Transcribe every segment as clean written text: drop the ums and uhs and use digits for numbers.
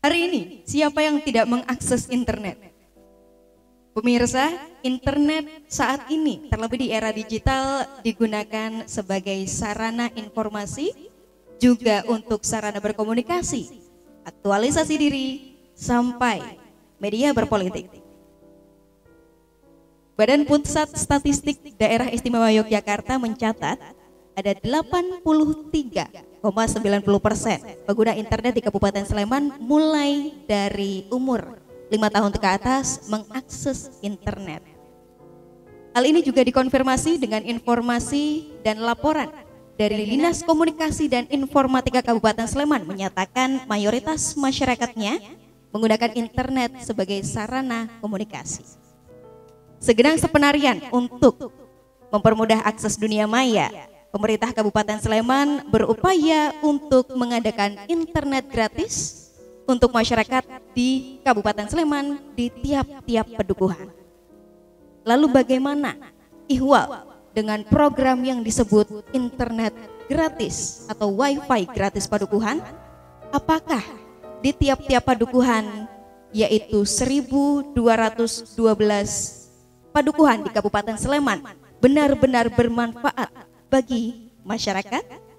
Hari ini, siapa yang tidak mengakses internet? Pemirsa, internet saat ini, terlebih di era digital, digunakan sebagai sarana informasi, juga untuk sarana berkomunikasi, aktualisasi diri, sampai media berpolitik. Badan Pusat Statistik Daerah Istimewa Yogyakarta mencatat ada 83,90% pengguna internet di Kabupaten Sleman mulai dari umur 5 tahun ke atas mengakses internet. Hal ini juga dikonfirmasi dengan informasi dan laporan dari Dinas Komunikasi dan Informatika Kabupaten Sleman menyatakan mayoritas masyarakatnya menggunakan internet sebagai sarana komunikasi. Segenang sepenarian untuk mempermudah akses dunia maya, pemerintah Kabupaten Sleman berupaya untuk mengadakan internet gratis untuk masyarakat di Kabupaten Sleman di tiap-tiap pedukuhan. Lalu bagaimana ihwal dengan program yang disebut internet gratis atau wifi gratis padukuhan? Apakah di tiap-tiap padukuhan, yaitu 1.212 padukuhan di Kabupaten Sleman, benar-benar bermanfaat bagi masyarakat?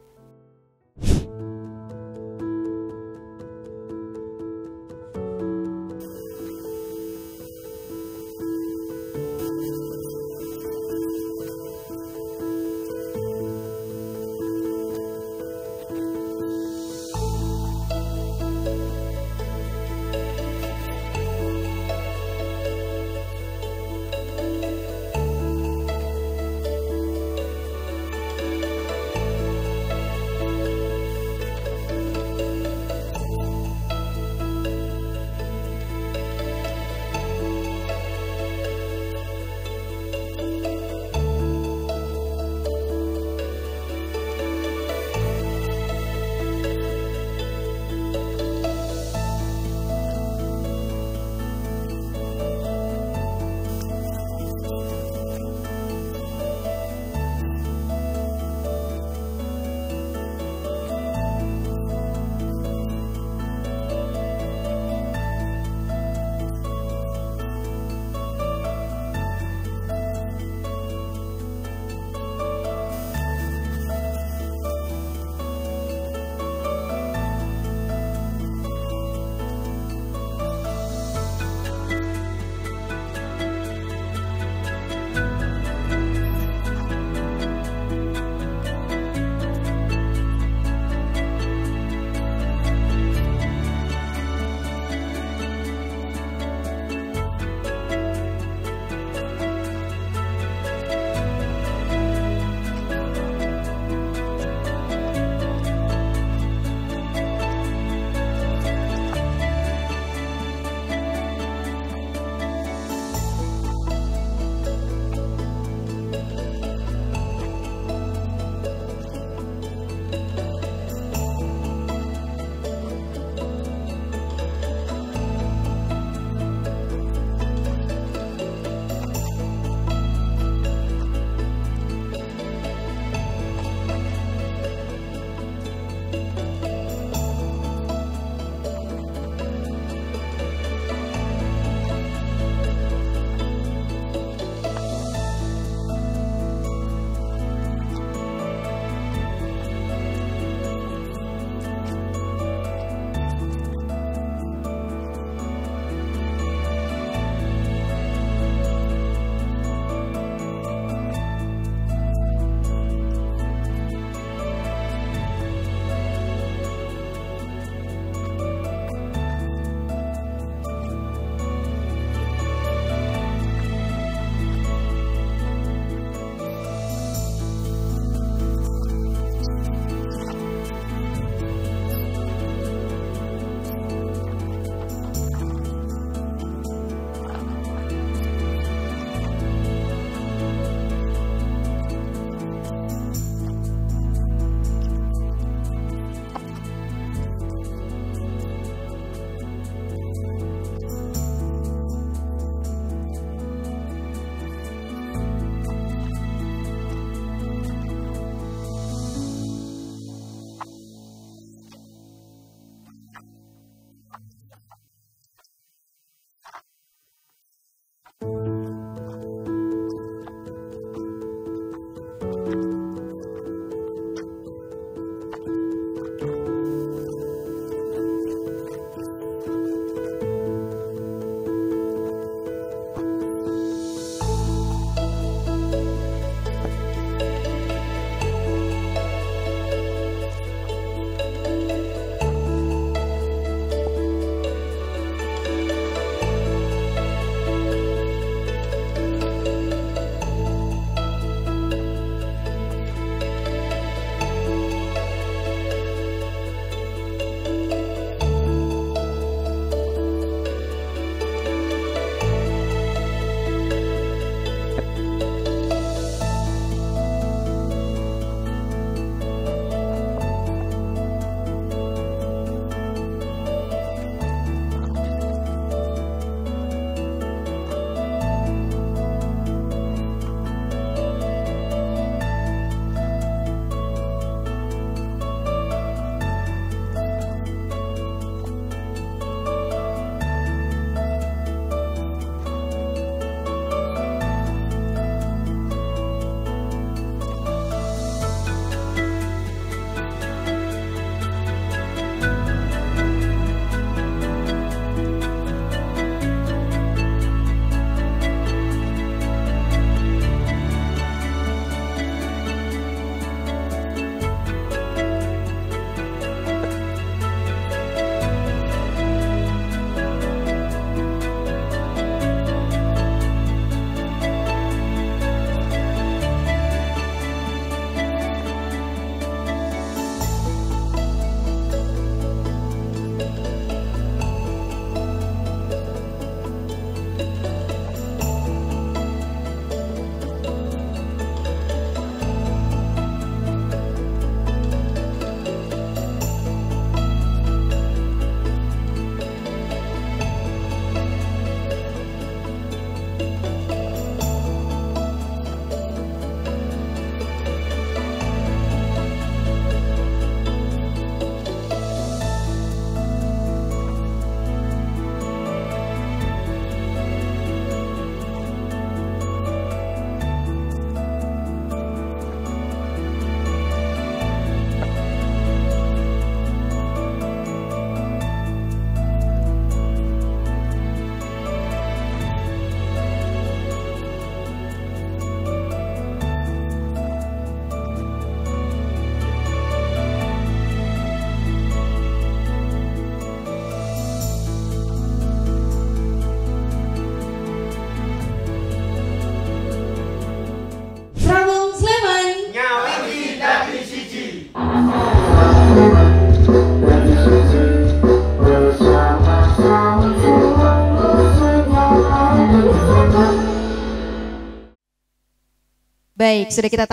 Baik, sudah kita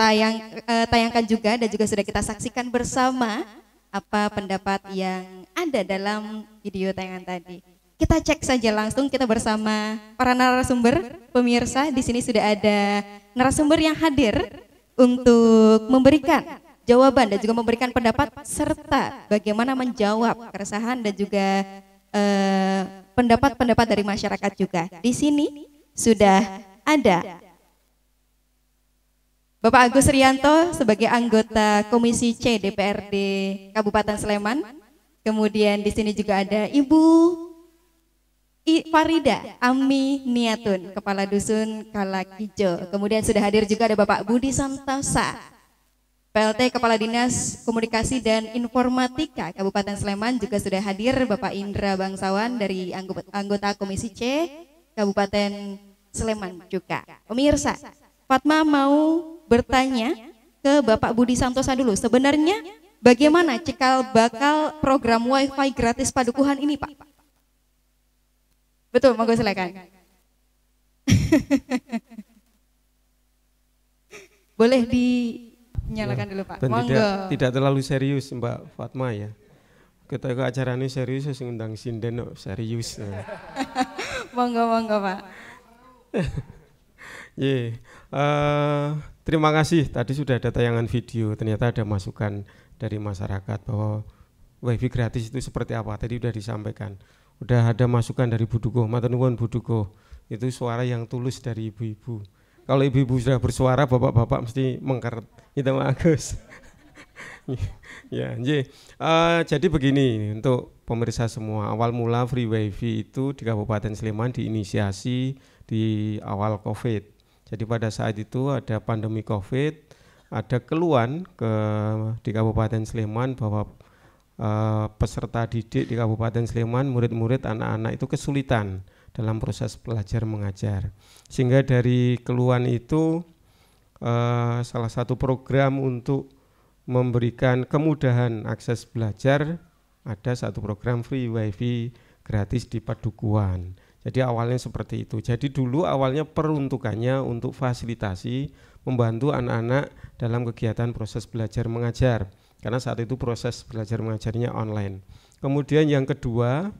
tayangkan juga dan juga sudah kita saksikan bersama apa pendapat yang ada dalam video tayangan tadi. Kita cek saja langsung, kita bersama para narasumber. Pemirsa, di sini sudah ada narasumber yang hadir untuk memberikan jawaban dan juga memberikan pendapat serta bagaimana menjawab keresahan dan juga pendapat-pendapat dari masyarakat juga. Di sini sudah ada Bapak Agus Rianto sebagai anggota Komisi C DPRD Kabupaten Sleman. Kemudian di sini juga ada Ibu Farida Ami Niatun, Kepala Dusun Kalakijo. Kemudian sudah hadir juga ada Bapak Budi Santosa, PLT Kepala Dinas Komunikasi dan Informatika Kabupaten Sleman. Juga sudah hadir Bapak Indra Bangsawan dari anggota Komisi C Kabupaten Sleman juga. Pemirsa, Fatma mau bertanya ke Bapak Budi Santosa dulu. Sebenarnya bagaimana cikal bakal program WiFi gratis Padukuhan ini, Pak? Betul, monggo silakan. Boleh dinyalakan dulu, Pak. Dan Monggo. tidak terlalu serius, Mbak Fatma ya. Kita ke acara ini serius, saya ngundang sinden serius. Monggo, Pak. Terima kasih. Tadi sudah ada tayangan video. Ternyata ada masukan dari masyarakat bahwa WiFi gratis itu seperti apa. Tadi sudah disampaikan. Udah ada masukan dari Buduko, matur nuwun Buduko. Itu suara yang tulus dari ibu-ibu. Kalau ibu-ibu sudah bersuara, bapak-bapak mesti mengker. Itu Agus. Ya, jadi begini untuk pemirsa semua. Awal mula free WiFi itu di Kabupaten Sleman diinisiasi di awal COVID. Jadi pada saat itu ada pandemi COVID, ada keluhan di Kabupaten Sleman bahwa peserta didik di Kabupaten Sleman, murid-murid anak-anak itu kesulitan dalam proses belajar mengajar. Sehingga dari keluhan itu salah satu program untuk memberikan kemudahan akses belajar, ada satu program free WiFi gratis di Padukuhan. Jadi awalnya seperti itu. Jadi dulu awalnya peruntukannya untuk fasilitasi membantu anak-anak dalam kegiatan proses belajar mengajar. Karena saat itu proses belajar mengajarnya online. Kemudian yang kedua,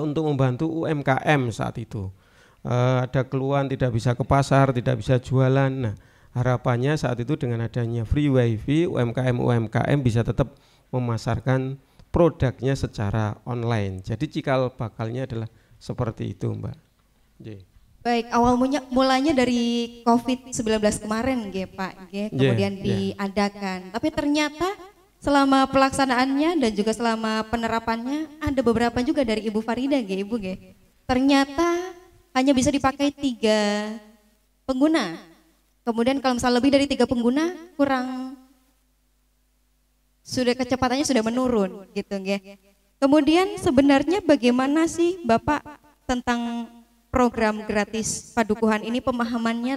untuk membantu UMKM saat itu. Ada keluhan tidak bisa ke pasar, tidak bisa jualan. Nah, harapannya saat itu dengan adanya free WiFi, UMKM bisa tetap memasarkan produknya secara online. Jadi cikal bakalnya adalah seperti itu, Mbak. Baik, awal mulanya dari COVID-19 kemarin, Pak, kemudian diadakan. Tapi ternyata selama pelaksanaannya dan juga selama penerapannya ada beberapa juga dari Ibu Farida, Ibu. Ternyata hanya bisa dipakai 3 pengguna. Kemudian kalau misalnya lebih dari 3 pengguna kecepatannya sudah menurun, gitu, Kemudian sebenarnya bagaimana sih Bapak tentang program gratis Padukuhan ini, pemahamannya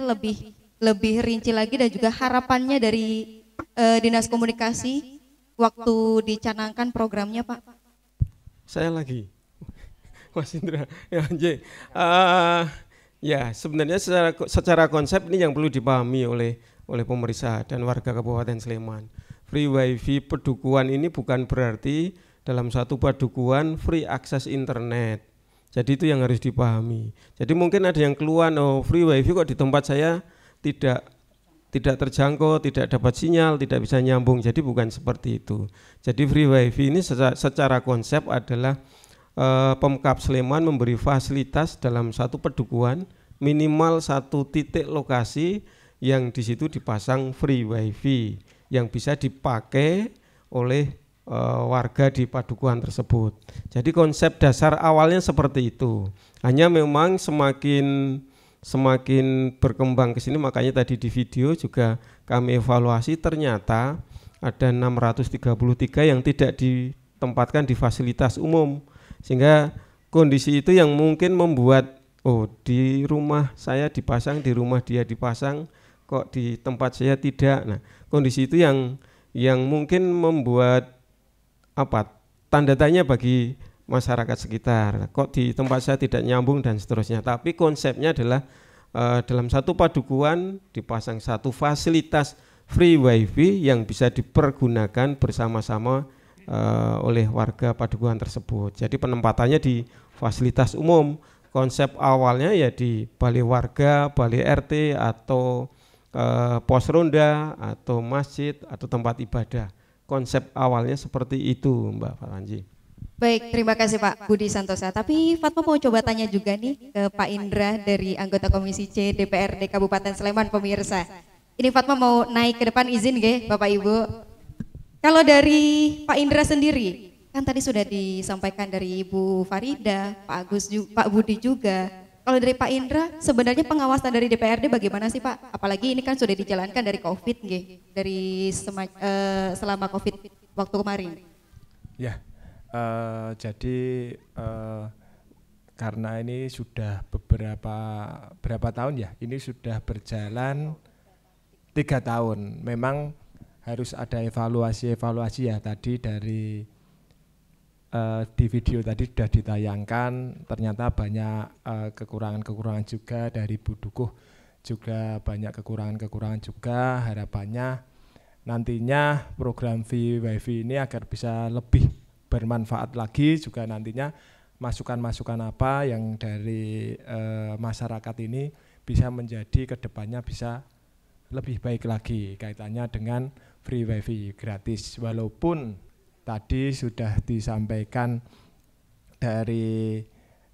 lebih rinci lagi dan juga harapannya dari Dinas Komunikasi waktu dicanangkan programnya, Pak? Saya lagi, Mas Indra. Ya, sebenarnya secara konsep ini yang perlu dipahami oleh pemerintah dan warga Kabupaten Sleman. Free WiFi Padukuhan ini bukan berarti dalam satu padukuhan free akses internet. Jadi itu yang harus dipahami. Jadi mungkin ada yang keluhan, oh free WiFi kok di tempat saya tidak terjangkau, tidak dapat sinyal, tidak bisa nyambung. Jadi bukan seperti itu. Jadi free WiFi ini secara konsep adalah Pemkab Sleman memberi fasilitas dalam satu padukuhan minimal 1 titik lokasi yang di situ dipasang free WiFi yang bisa dipakai oleh warga di padukuhan tersebut. Jadi konsep dasar awalnya seperti itu. Hanya memang semakin berkembang ke sini, makanya tadi di video juga kami evaluasi, ternyata ada 633 yang tidak ditempatkan di fasilitas umum. Sehingga kondisi itu yang mungkin membuat di rumah saya dipasang, di rumah dia dipasang, kok di tempat saya tidak. Nah, kondisi itu yang mungkin membuat tanda tanya bagi masyarakat sekitar, kok di tempat saya tidak nyambung dan seterusnya. Tapi konsepnya adalah dalam satu padukuhan dipasang satu fasilitas free wifi yang bisa dipergunakan bersama-sama oleh warga padukuhan tersebut. Jadi penempatannya di fasilitas umum. Konsep awalnya ya di balai warga, balai RT atau pos ronda atau masjid atau tempat ibadah. Konsep awalnya seperti itu, Mbak Faranji. Baik, terima kasih Pak Budi Santosa. Tapi Fatma mau coba tanya juga nih ke Pak Indra dari anggota Komisi C DPRD Kabupaten Sleman, pemirsa. Ini Fatma mau naik ke depan, izin nggih Bapak Ibu. Kalau dari Pak Indra sendiri, kan tadi sudah disampaikan dari Ibu Farida, Pak Agus, Pak Budi juga. Kalau dari Pak Indra, sebenarnya pengawasan dari DPRD bagaimana sih Pak? Apalagi ini kan sudah dijalankan dari COVID, nggih, dari selama COVID waktu kemarin. Ya, jadi karena ini sudah berapa tahun ya? Ini sudah berjalan 3 tahun. Memang harus ada evaluasi ya tadi dari di video tadi sudah ditayangkan, ternyata banyak kekurangan-kekurangan juga dari Bu Dukuh, juga banyak kekurangan-kekurangan juga. Harapannya nantinya program free wifi ini agar bisa lebih bermanfaat lagi, juga nantinya masukan-masukan apa yang dari masyarakat ini bisa menjadi kedepannya bisa lebih baik lagi kaitannya dengan free wifi gratis. Walaupun tadi sudah disampaikan dari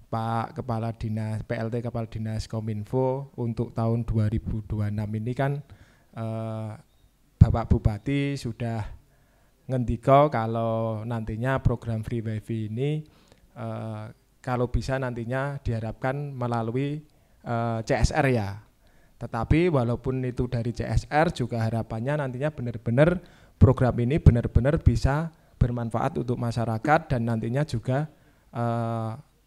Pak Kepala Dinas PLT Kepala Dinas Kominfo untuk tahun 2026 ini kan Bapak Bupati sudah ngendiko kalau nantinya program free wifi ini kalau bisa nantinya diharapkan melalui CSR ya. Tetapi walaupun itu dari CSR juga harapannya nantinya benar-benar program ini benar-benar bisa bermanfaat untuk masyarakat dan nantinya juga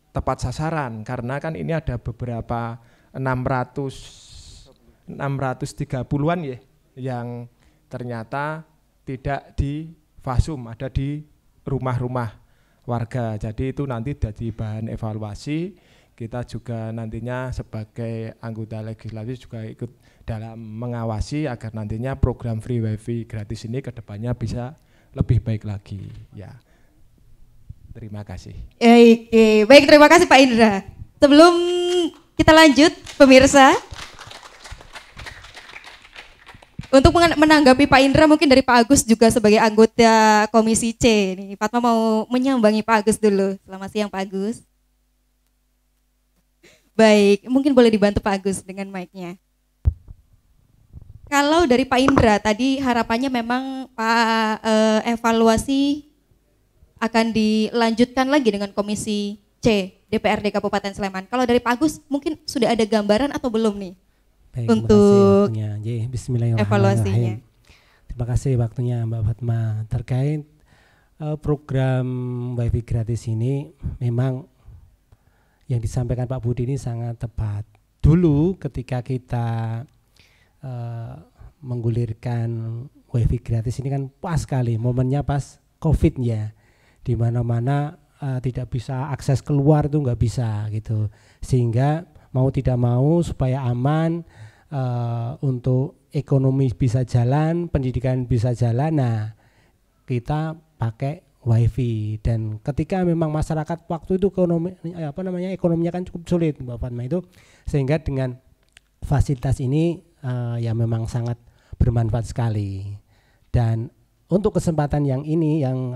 tepat sasaran, karena kan ini ada beberapa 630-an ya yang ternyata tidak di fasum, ada di rumah-rumah warga. Jadi itu nanti jadi bahan evaluasi. Kita juga nantinya sebagai anggota legislatif juga ikut dalam mengawasi agar nantinya program free wifi gratis ini kedepannya bisa lebih baik lagi ya. Terima kasih. Baik, terima kasih Pak Indra. Sebelum kita lanjut, pemirsa, untuk menanggapi Pak Indra mungkin dari Pak Agus juga sebagai anggota Komisi C. Nih, Fatma mau menyambangi Pak Agus dulu. Selamat siang Pak Agus. Baik, mungkin boleh dibantu Pak Agus dengan mic-nya. Kalau dari Pak Indra tadi harapannya memang Pak evaluasi akan dilanjutkan lagi dengan Komisi C DPRD Kabupaten Sleman. Kalau dari Pak Agus mungkin sudah ada gambaran atau belum nih? Baik, untuk Bismillahirrahmanirrahim. Evaluasinya. Terima kasih waktunya Mbak Fatma. Terkait program wifi gratis ini memang yang disampaikan Pak Budi ini sangat tepat. Dulu ketika kita menggulirkan wifi gratis ini kan pas sekali, momennya pas COVID ya, di mana-mana tidak bisa akses keluar itu nggak bisa gitu, sehingga mau tidak mau supaya aman untuk ekonomi bisa jalan, pendidikan bisa jalan, nah kita pakai wifi. Dan ketika memang masyarakat waktu itu ekonominya kan cukup sulit Mbak Fatma itu, sehingga dengan fasilitas ini ya memang sangat bermanfaat sekali. Dan untuk kesempatan yang ini yang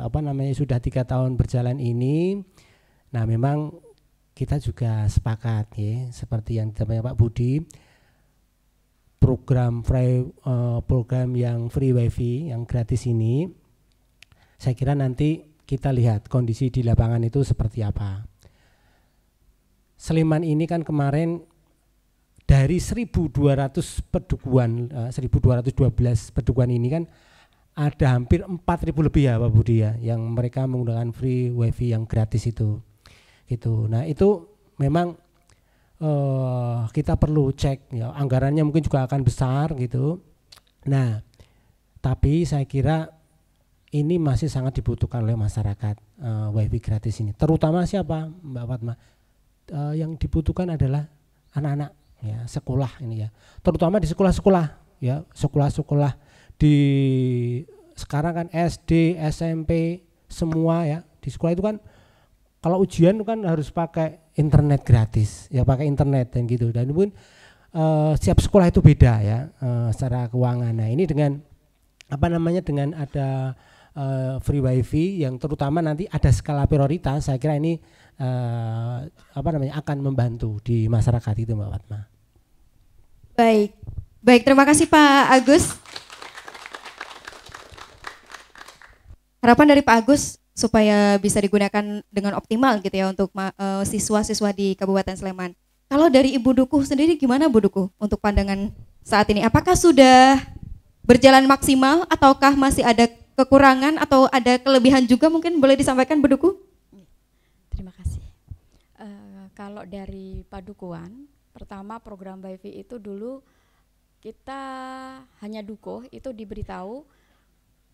sudah 3 tahun berjalan ini, nah memang kita juga sepakat ya, seperti yang disampaikan Pak Budi, program yang free wifi yang gratis ini, saya kira nanti kita lihat kondisi di lapangan itu seperti apa. Sleman ini kan kemarin dari 1.200 pedukuhan, 1.212 pedukuhan ini kan ada hampir 4.000 lebih ya Pak Budi ya, yang mereka menggunakan free wifi yang gratis itu. Gitu. Nah itu memang kita perlu cek ya, anggarannya mungkin juga akan besar gitu. Nah tapi saya kira ini masih sangat dibutuhkan oleh masyarakat wifi gratis ini. Terutama siapa Mbak Fatma? Yang dibutuhkan adalah anak-anak ya, sekolah ini ya. Terutama di sekolah-sekolah ya, sekolah-sekolah di sekarang kan SD, SMP semua ya. Di sekolah itu kan kalau ujian itu kan harus pakai internet gratis, ya pakai internet dan gitu. Dan mungkin setiap sekolah itu beda ya secara keuangan. Nah, ini dengan apa namanya, dengan ada free wifi yang terutama nanti ada skala prioritas, saya kira ini apa namanya, akan membantu di masyarakat itu, Mbak Fatma. Baik, baik, terima kasih Pak Agus. Harapan dari Pak Agus supaya bisa digunakan dengan optimal gitu ya untuk siswa-siswa di Kabupaten Sleman. Kalau dari Ibu Dukuh sendiri gimana Bu Dukuh untuk pandangan saat ini? Apakah sudah berjalan maksimal ataukah masih ada kekurangan atau ada kelebihan juga, mungkin boleh disampaikan Bu Dukuh? Terima kasih. Kalau dari Padukuhan, pertama program WiFi itu dulu kita hanya Dukuh itu diberitahu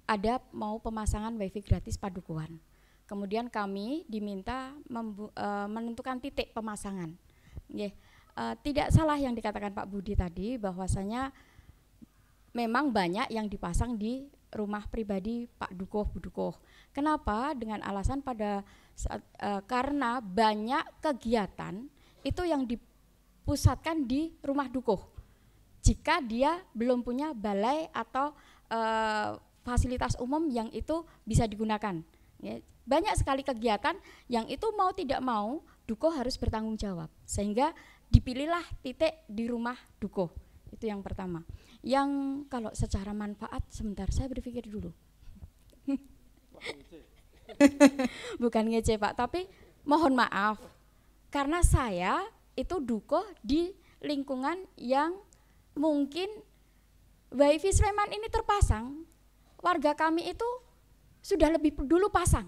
ada mau pemasangan WiFi gratis Padukuhan. Kemudian kami diminta menentukan titik pemasangan. Tidak salah yang dikatakan Pak Budi tadi, bahwasanya memang banyak yang dipasang di rumah pribadi Pak Dukuh, Bu Dukuh. Kenapa? Dengan alasan pada saat, karena banyak kegiatan itu yang dipusatkan di rumah Dukuh. Jika dia belum punya balai atau fasilitas umum yang itu bisa digunakan. Ya, banyak sekali kegiatan yang itu mau tidak mau Dukuh harus bertanggung jawab. Sehingga dipilihlah titik di rumah Dukuh. Itu yang pertama. Yang kalau secara manfaat, sebentar saya berpikir dulu. Bukan ngece Pak, tapi mohon maaf karena saya itu Dukuh di lingkungan yang mungkin WiFi Sleman ini terpasang, warga kami itu sudah lebih dulu pasang.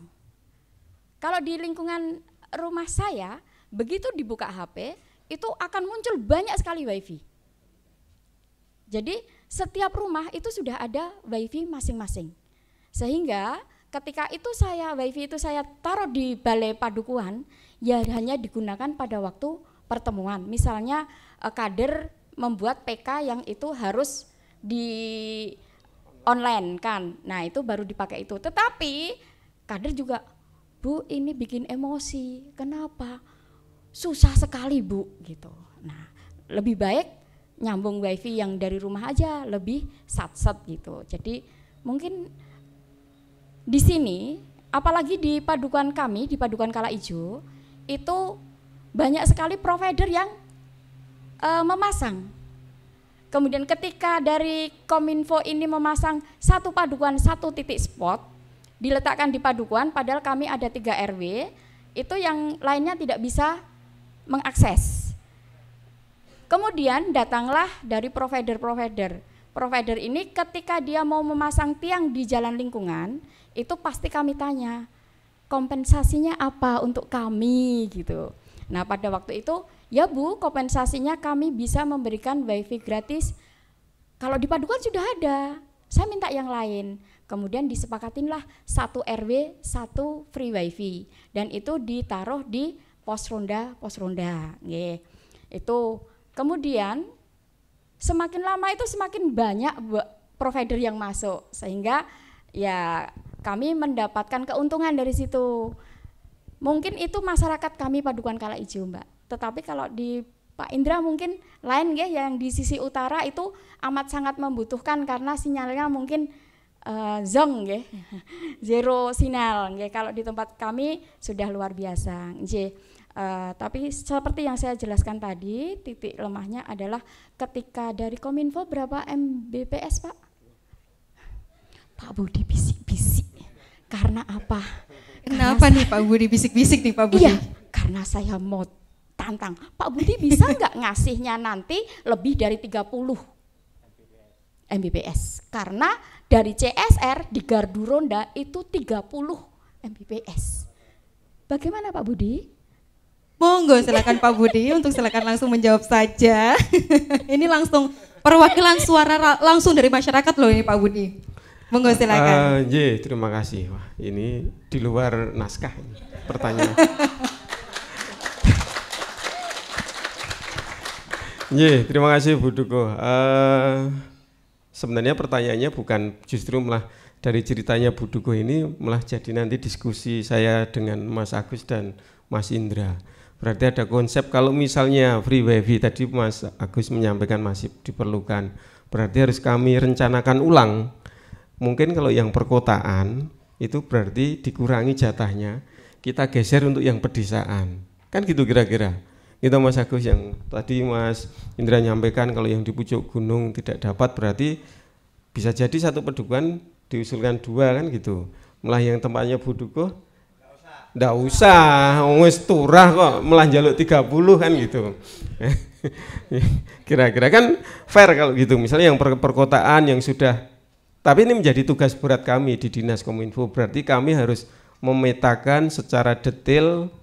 Kalau di lingkungan rumah saya, begitu dibuka HP itu akan muncul banyak sekali WiFi. Jadi setiap rumah itu sudah ada WiFi masing-masing. Sehingga ketika itu WiFi itu saya taruh di balai Padukuhan, ya hanya digunakan pada waktu pertemuan. Misalnya kader membuat PK yang itu harus di online kan. Nah, itu baru dipakai itu. Tetapi kader juga, Bu, ini bikin emosi. Kenapa? Susah sekali, Bu, gitu. Nah, lebih baik nyambung WiFi yang dari rumah aja, lebih sat-sat gitu. Jadi mungkin di sini, apalagi di Padukuhan kami, di Padukuhan Kalaijo, itu banyak sekali provider yang memasang. Kemudian ketika dari Kominfo ini memasang satu Padukuhan, satu titik spot, diletakkan di Padukuhan, padahal kami ada 3 RW, itu yang lainnya tidak bisa mengakses. Kemudian datanglah dari provider-provider. Provider ini ketika dia mau memasang tiang di jalan lingkungan, itu pasti kami tanya, kompensasinya apa untuk kami gitu. Nah, pada waktu itu, ya Bu, kompensasinya kami bisa memberikan WiFi gratis. Kalau di Padukuhan sudah ada, saya minta yang lain. Kemudian disepakatinlah 1 RW, 1 free WiFi. Dan itu ditaruh di pos ronda. Itu. Kemudian semakin lama itu semakin banyak provider yang masuk, sehingga ya kami mendapatkan keuntungan dari situ. Mungkin itu masyarakat kami Padukuhan Kalaijo, Mbak. Tetapi kalau di Pak Indra mungkin lain ya, yang di sisi utara itu amat sangat membutuhkan karena sinyalnya mungkin zong ya, zero sinyal. Kalau di tempat kami sudah luar biasa. Tapi seperti yang saya jelaskan tadi, titik lemahnya adalah ketika dari Kominfo berapa Mbps Pak? Pak Budi bisik-bisik. Karena apa? Kenapa nih Pak Budi bisik-bisik nih Pak Budi? Iya, karena saya mau tantang. Pak Budi bisa nggak ngasihnya nanti lebih dari 30 Mbps? Karena dari CSR di gardu ronda itu 30 Mbps. Bagaimana Pak Budi? Monggo silakan Pak Budi untuk silakan langsung menjawab saja. Ini langsung perwakilan suara langsung dari masyarakat loh ini Pak Budi. Monggo silakan. Terima kasih. Wah, ini di luar naskah ini pertanyaan. Terima kasih Bu Duko. Sebenarnya pertanyaannya bukan justru malah dari ceritanya Bu Duko ini malah jadi nanti diskusi saya dengan Mas Agus dan Mas Indra. Berarti ada konsep kalau misalnya free wifi tadi Mas Agus menyampaikan masih diperlukan. Berarti harus kami rencanakan ulang. Mungkin kalau yang perkotaan itu berarti dikurangi jatahnya, kita geser untuk yang pedesaan. Kan gitu kira-kira. Itu Mas Agus yang tadi Mas Indra nyampaikan kalau yang di pucuk gunung tidak dapat berarti bisa jadi satu pedukuhan diusulkan 2 kan gitu. Malah yang tempatnya Bu Duko nggak usah, wis turah kok malah njaluk 30 kan gitu. Kira-kira kan fair kalau gitu. Misalnya yang perkotaan yang sudah, tapi ini menjadi tugas berat kami di Dinas Kominfo. Berarti kami harus memetakan secara detail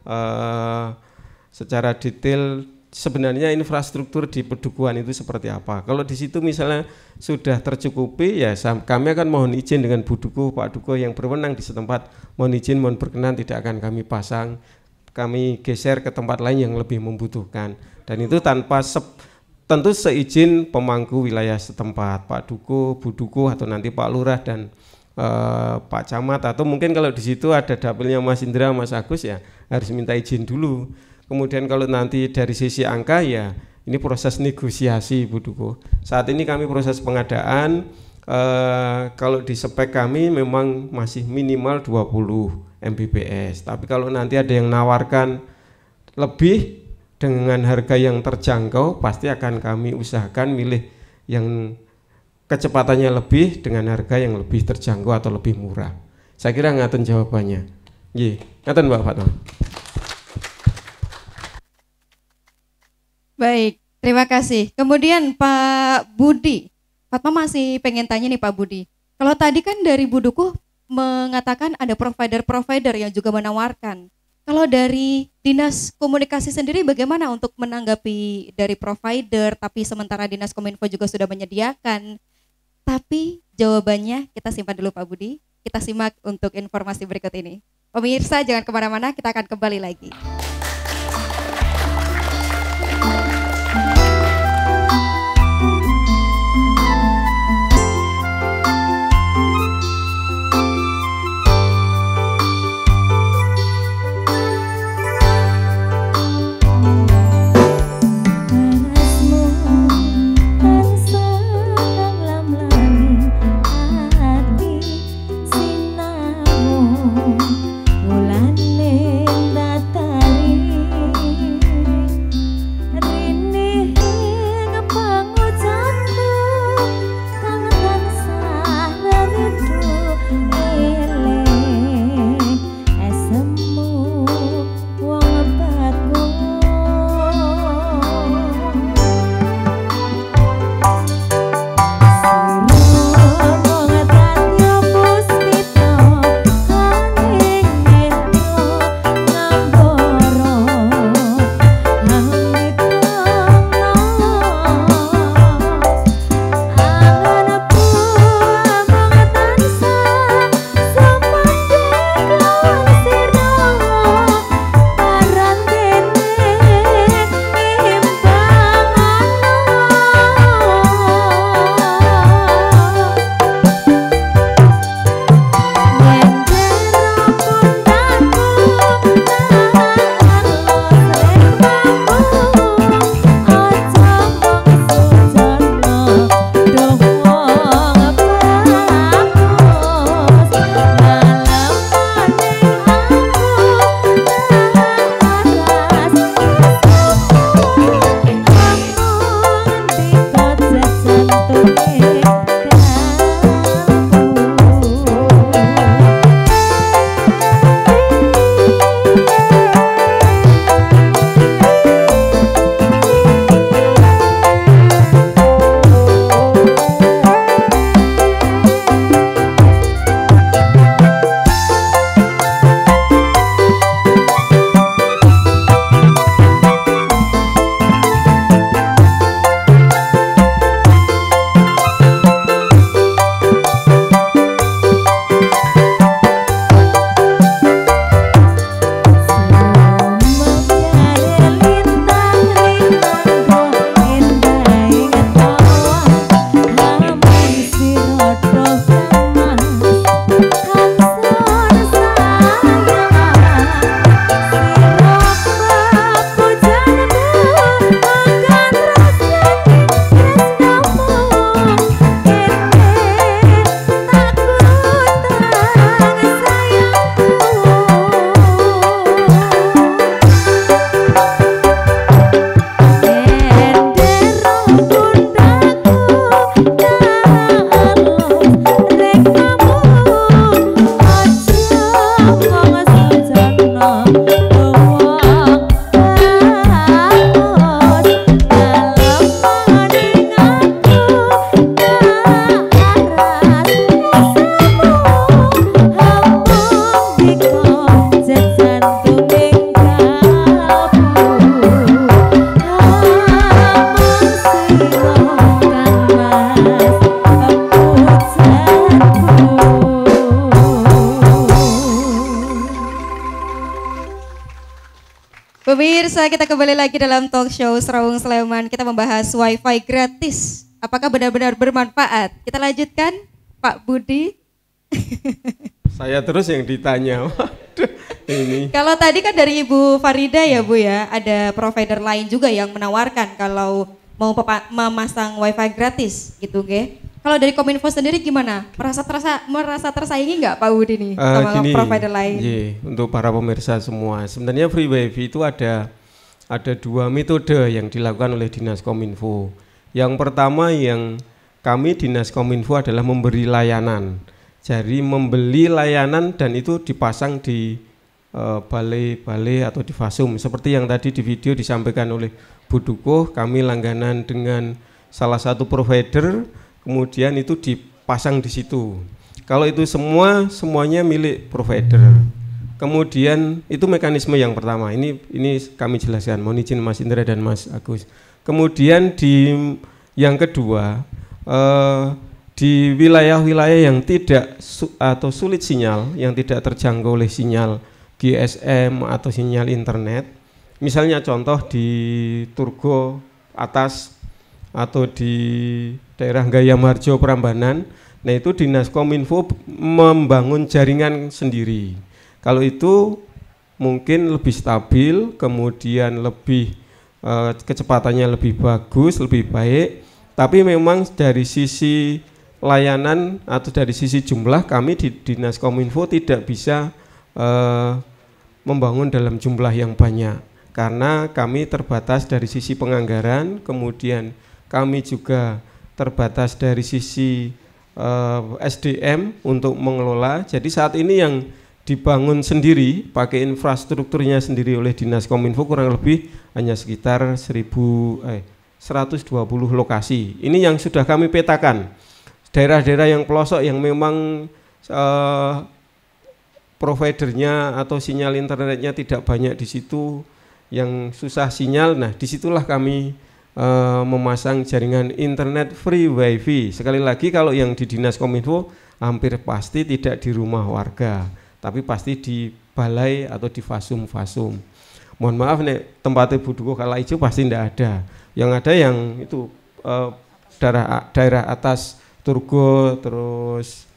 sebenarnya infrastruktur di pedukuhan itu seperti apa. Kalau di situ misalnya sudah tercukupi ya kami akan mohon izin dengan Bu Duko, Pak Duko yang berwenang di setempat, mohon izin, mohon berkenan tidak akan kami pasang, kami geser ke tempat lain yang lebih membutuhkan. Dan itu tanpa tentu seizin pemangku wilayah setempat, Pak Duko, Bu Duko atau nanti Pak Lurah dan Pak Camat, atau mungkin kalau di situ ada dapilnya Mas Indra, Mas Agus ya harus minta izin dulu. Kemudian kalau nanti dari sisi angka ya ini proses negosiasi Bu Duko. Saat ini kami proses pengadaan, kalau di spek kami memang masih minimal 20 Mbps. Tapi kalau nanti ada yang nawarkan lebih dengan harga yang terjangkau, pasti akan kami usahakan milih yang kecepatannya lebih dengan harga yang lebih terjangkau atau lebih murah. Saya kira ngaten jawabannya. Ngaten Mbak Fatma. Baik, terima kasih. Kemudian Pak Budi, Fatma masih pengen tanya nih Pak Budi. Kalau tadi kan dari Bu Duko mengatakan ada provider-provider yang juga menawarkan. Kalau dari Dinas Komunikasi sendiri bagaimana untuk menanggapi dari provider, tapi sementara Dinas Kominfo juga sudah menyediakan. Tapi jawabannya kita simpan dulu Pak Budi, kita simak untuk informasi berikut ini. Pemirsa jangan kemana-mana, kita akan kembali lagi. Mulane datari Pemirsa, kita kembali lagi dalam talk show Serawung Sleman. Kita membahas wifi gratis. Apakah benar-benar bermanfaat? Kita lanjutkan, Pak Budi. Saya terus yang ditanya. Waduh, ini. Kalau tadi kan dari Ibu Farida ya Bu ya, ada provider lain juga yang menawarkan kalau mau memasang wifi gratis gitu, Ge. Kalau dari Kominfo sendiri gimana? Merasa tersaingi nggak Pak Budi nih sama provider lain? Untuk para pemirsa semua, sebenarnya free wifi itu ada dua metode yang dilakukan oleh Dinas Kominfo. Yang pertama yang kami Dinas Kominfo adalah memberi layanan. Jadi membeli layanan dan itu dipasang di balai-balai atau di fasum. Seperti yang tadi di video disampaikan oleh Bu Dukuh, kami langganan dengan salah satu provider, kemudian itu dipasang di situ. Kalau itu semuanya milik provider. Kemudian itu mekanisme yang pertama. Ini kami jelaskan. Mohon izin Mas Indra dan Mas Agus. Kemudian yang kedua, di wilayah-wilayah yang tidak atau sulit sinyal, yang tidak terjangkau oleh sinyal GSM atau sinyal internet, misalnya contoh di Turgo Atas atau di daerah Gayamarjo Prambanan, nah itu Dinas Kominfo membangun jaringan sendiri. Kalau itu mungkin lebih stabil, kemudian lebih kecepatannya lebih bagus, lebih baik, tapi memang dari sisi layanan atau dari sisi jumlah kami di Dinas Kominfo tidak bisa membangun dalam jumlah yang banyak karena kami terbatas dari sisi penganggaran, kemudian kami juga terbatas dari sisi SDM untuk mengelola. Jadi saat ini yang dibangun sendiri pakai infrastrukturnya sendiri oleh Dinas Kominfo kurang lebih hanya sekitar 120 lokasi. Ini yang sudah kami petakan. Daerah-daerah yang pelosok yang memang providernya atau sinyal internetnya tidak banyak di situ, yang susah sinyal, nah disitulah kami memasang jaringan internet free wifi. Sekali lagi kalau yang di Dinas Kominfo hampir pasti tidak di rumah warga, tapi pasti di balai atau di fasum-fasum. Mohon maaf nih tempatnya Bu Dukuh Kala Ijo pasti tidak ada. Yang ada yang itu daerah atas Turgo, terus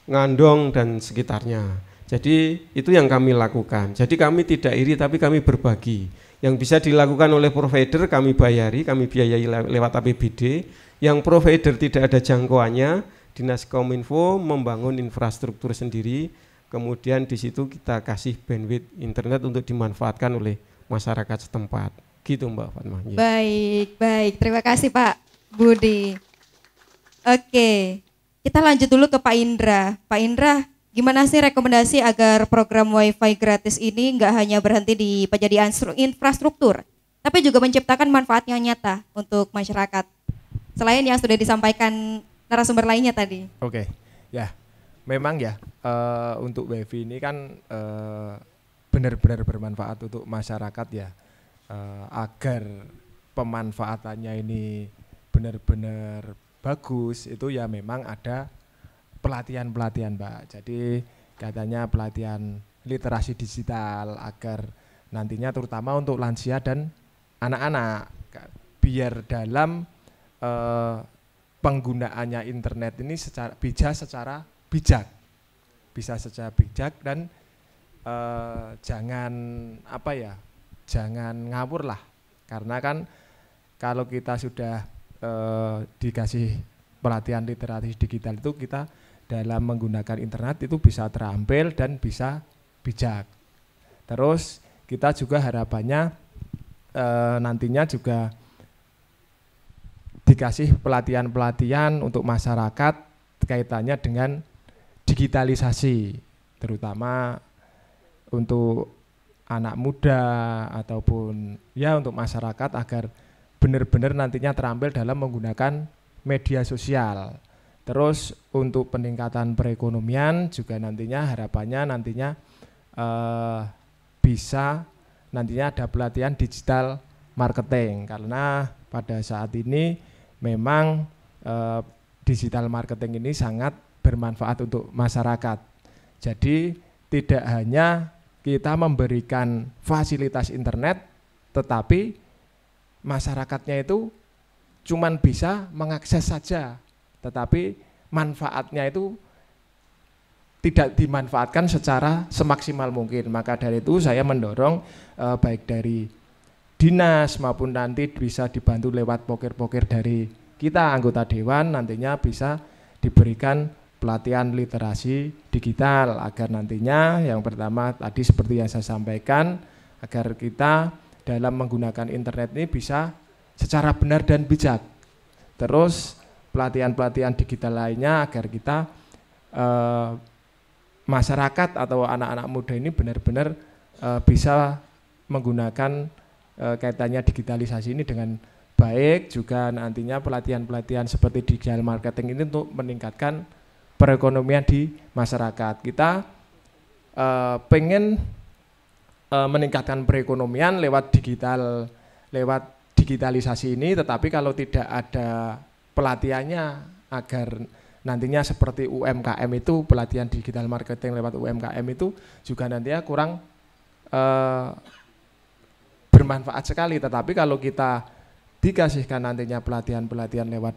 Ngandong dan sekitarnya. Jadi itu yang kami lakukan. Jadi kami tidak iri tapi kami berbagi. Yang bisa dilakukan oleh provider kami bayari, kami biayai lewat APBD. Yang provider tidak ada jangkauannya, Dinas Kominfo membangun infrastruktur sendiri. Kemudian di situ kita kasih bandwidth internet untuk dimanfaatkan oleh masyarakat setempat. Gitu Mbak Fatma. Baik. Terima kasih Pak Budi. Oke, kita lanjut dulu ke Pak Indra. Pak Indra, gimana sih rekomendasi agar program wifi gratis ini nggak hanya berhenti di penyediaan infrastruktur, tapi juga menciptakan manfaat yang nyata untuk masyarakat, selain yang sudah disampaikan narasumber lainnya tadi? Oke, ya, memang ya untuk wifi ini kan benar-benar bermanfaat untuk masyarakat ya, agar pemanfaatannya ini benar-benar bagus itu ya memang ada pelatihan-pelatihan Mbak. Jadi katanya pelatihan literasi digital agar nantinya terutama untuk lansia dan anak-anak biar dalam penggunaannya internet ini bisa secara bijak dan jangan ngawur lah, karena kan kalau kita sudah dikasih pelatihan literasi digital itu kita dalam menggunakan internet itu bisa terampil dan bisa bijak. Terus kita juga harapannya nantinya juga dikasih pelatihan-pelatihan untuk masyarakat kaitannya dengan digitalisasi, terutama untuk anak muda ataupun ya untuk masyarakat agar benar-benar nantinya terampil dalam menggunakan media sosial. Terus untuk peningkatan perekonomian juga harapannya nantinya bisa nantinya ada pelatihan digital marketing, karena pada saat ini memang digital marketing ini sangat bermanfaat untuk masyarakat. Jadi tidak hanya kita memberikan fasilitas internet, tetapi masyarakatnya itu cuman bisa mengakses saja, tetapi manfaatnya itu tidak dimanfaatkan secara semaksimal mungkin. Maka dari itu saya mendorong baik dari dinas maupun nanti bisa dibantu lewat pokir-pokir dari kita anggota dewan, nantinya bisa diberikan pelatihan literasi digital agar nantinya yang pertama tadi seperti yang saya sampaikan, agar kita dalam menggunakan internet ini bisa secara benar dan bijak. Terus pelatihan-pelatihan digital lainnya agar kita masyarakat atau anak-anak muda ini benar-benar bisa menggunakan kaitannya digitalisasi ini dengan baik. Juga nantinya pelatihan-pelatihan seperti digital marketing ini untuk meningkatkan perekonomian di masyarakat. Kita pengen meningkatkan perekonomian lewat digitalisasi ini, tetapi kalau tidak ada pelatihannya agar nantinya seperti UMKM itu, pelatihan digital marketing lewat UMKM itu juga nantinya kurang bermanfaat sekali. Tetapi kalau kita dikasihkan nantinya pelatihan-pelatihan lewat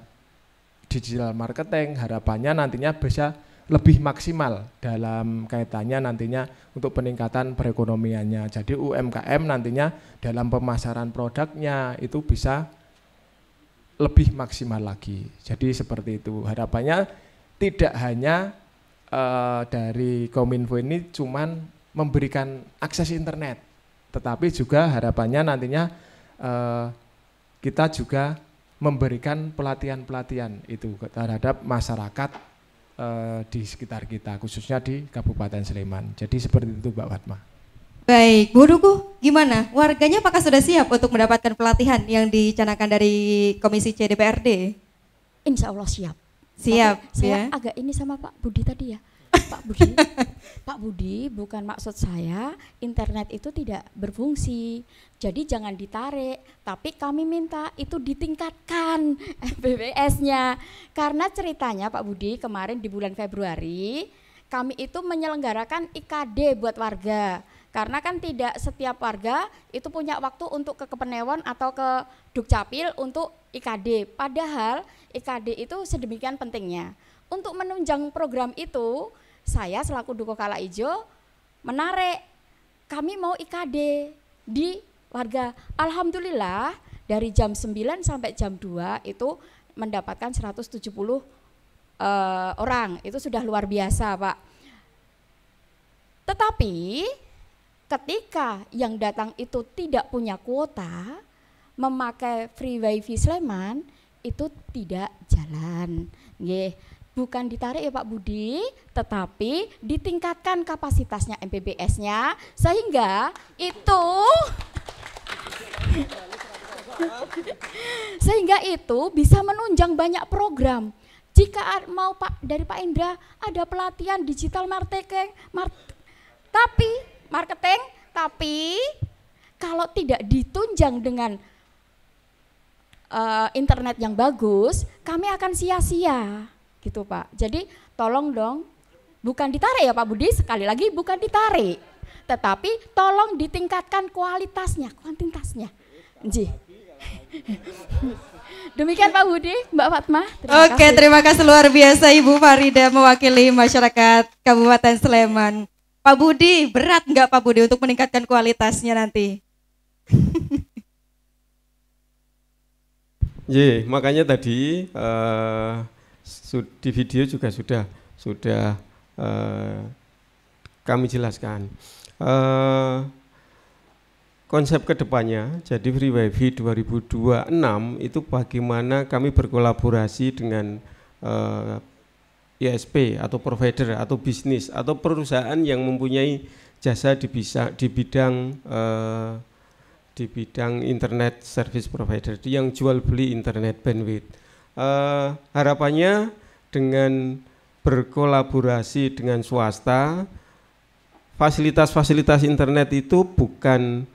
digital marketing, harapannya nantinya bisa lebih maksimal dalam kaitannya nantinya untuk peningkatan perekonomiannya. Jadi UMKM nantinya dalam pemasaran produknya itu bisa lebih maksimal lagi. Jadi seperti itu. Harapannya tidak hanya dari Kominfo ini cuman memberikan akses internet, tetapi juga harapannya nantinya kita juga memberikan pelatihan-pelatihan itu terhadap masyarakat di sekitar kita, khususnya di Kabupaten Sleman. Jadi seperti itu Mbak Fatma. Baik, Bu Dukuh, gimana? Warganya apakah sudah siap untuk mendapatkan pelatihan yang dicanangkan dari Komisi C DPRD? Insya Allah siap. Siap. Tapi saya ya. agak ini sama Pak Budi tadi ya. Pak Budi, Pak Budi, bukan maksud saya internet itu tidak berfungsi. Jadi jangan ditarik, tapi kami minta itu ditingkatkan MBBS-nya. Karena ceritanya Pak Budi kemarin di bulan Februari kami itu menyelenggarakan IKD buat warga. Karena kan tidak setiap warga itu punya waktu untuk ke Kepenewon atau ke Dukcapil untuk IKD. Padahal IKD itu sedemikian pentingnya. Untuk menunjang program itu, saya selaku Duko Kala Ijo menarik, kami mau IKD di warga. Alhamdulillah dari jam 9 sampai jam 2 itu mendapatkan 170 orang, itu sudah luar biasa Pak. Tetapi ketika yang datang itu tidak punya kuota, memakai free wifi Sleman itu tidak jalan. Nggih. Bukan ditarik ya Pak Budi, tetapi ditingkatkan kapasitasnya MBBS-nya sehingga itu bisa menunjang banyak program. Jika mau dari Pak Indra ada pelatihan digital marketing, tapi kalau tidak ditunjang dengan internet yang bagus, kami akan sia-sia. Gitu Pak. Jadi tolong dong, bukan ditarik ya Pak Budi, sekali lagi bukan ditarik, tetapi tolong ditingkatkan kualitasnya, kuantitasnya. Demikian Pak Budi, Mbak Fatma. Terima kasih luar biasa Ibu Farida mewakili masyarakat Kabupaten Sleman. Pak Budi, berat nggak Pak Budi untuk meningkatkan kualitasnya nanti? Makanya tadi di video juga sudah kami jelaskan konsep kedepannya. Jadi Free Wifi 2026 itu bagaimana kami berkolaborasi dengan ISP atau provider atau bisnis atau perusahaan yang mempunyai jasa di bidang internet service provider yang jual beli internet bandwidth. Harapannya dengan berkolaborasi dengan swasta, fasilitas-fasilitas internet itu bukan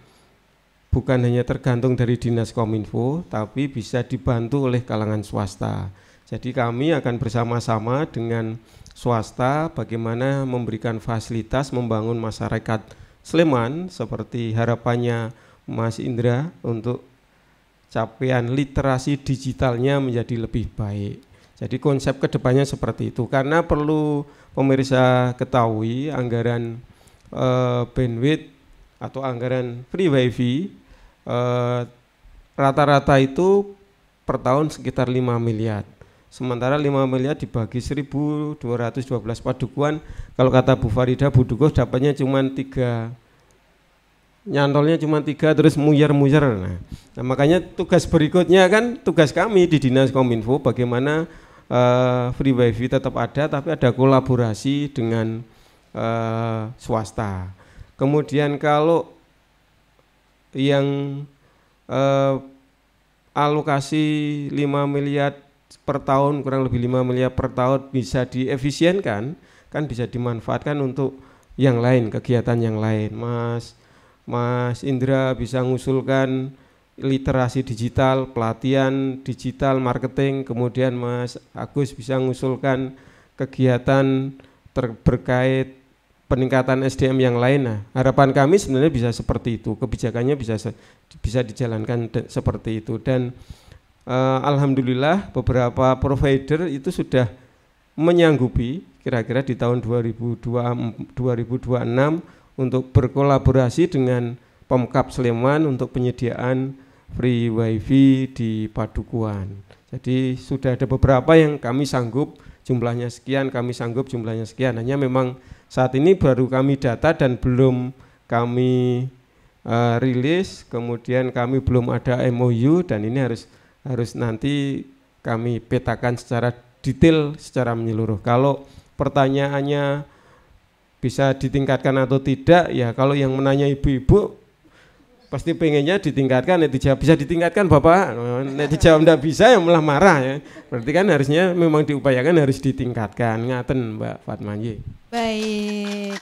hanya tergantung dari Dinas Kominfo, tapi bisa dibantu oleh kalangan swasta. Jadi kami akan bersama-sama dengan swasta bagaimana memberikan fasilitas membangun masyarakat Sleman seperti harapannya Mas Indra untuk capaian literasi digitalnya menjadi lebih baik. Jadi konsep kedepannya seperti itu, karena perlu pemirsa ketahui anggaran bandwidth atau anggaran free wifi rata-rata itu per tahun sekitar 5 miliar. Sementara 5 miliar dibagi 1.212 padukuan, kalau kata Bu Farida, Bu Dukuh dapatnya cuma 3, nyantolnya cuma 3 terus muyer-muyer. Nah, makanya tugas berikutnya kan tugas kami di Dinas Kominfo bagaimana free wifi tetap ada, tapi ada kolaborasi dengan swasta. Kemudian kalau yang alokasi 5 miliar per tahun, kurang lebih 5 miliar per tahun bisa diefisienkan, kan bisa dimanfaatkan untuk yang lain, kegiatan yang lain. Mas Indra bisa mengusulkan literasi digital, pelatihan digital, marketing, kemudian Mas Agus bisa mengusulkan kegiatan terkait peningkatan SDM yang lain. Nah, harapan kami sebenarnya bisa seperti itu, kebijakannya bisa dijalankan seperti itu. Dan alhamdulillah beberapa provider itu sudah menyanggupi kira-kira di tahun 2026 untuk berkolaborasi dengan Pemkab Sleman untuk penyediaan free wifi di padukuan. Jadi sudah ada beberapa yang kami sanggup jumlahnya sekian, kami sanggup jumlahnya sekian. Hanya memang saat ini baru kami data dan belum kami rilis, kemudian kami belum ada MOU, dan ini harus nanti kami petakan secara detail, secara menyeluruh. Kalau pertanyaannya bisa ditingkatkan atau tidak, ya kalau yang menanya ibu-ibu pasti pengennya ditingkatkan, dijawab bisa ditingkatkan Bapak, dijawab tidak bisa ya malah marah ya. Berarti kan harusnya memang diupayakan harus ditingkatkan, ngaten Mbak Fatmanji. Baik,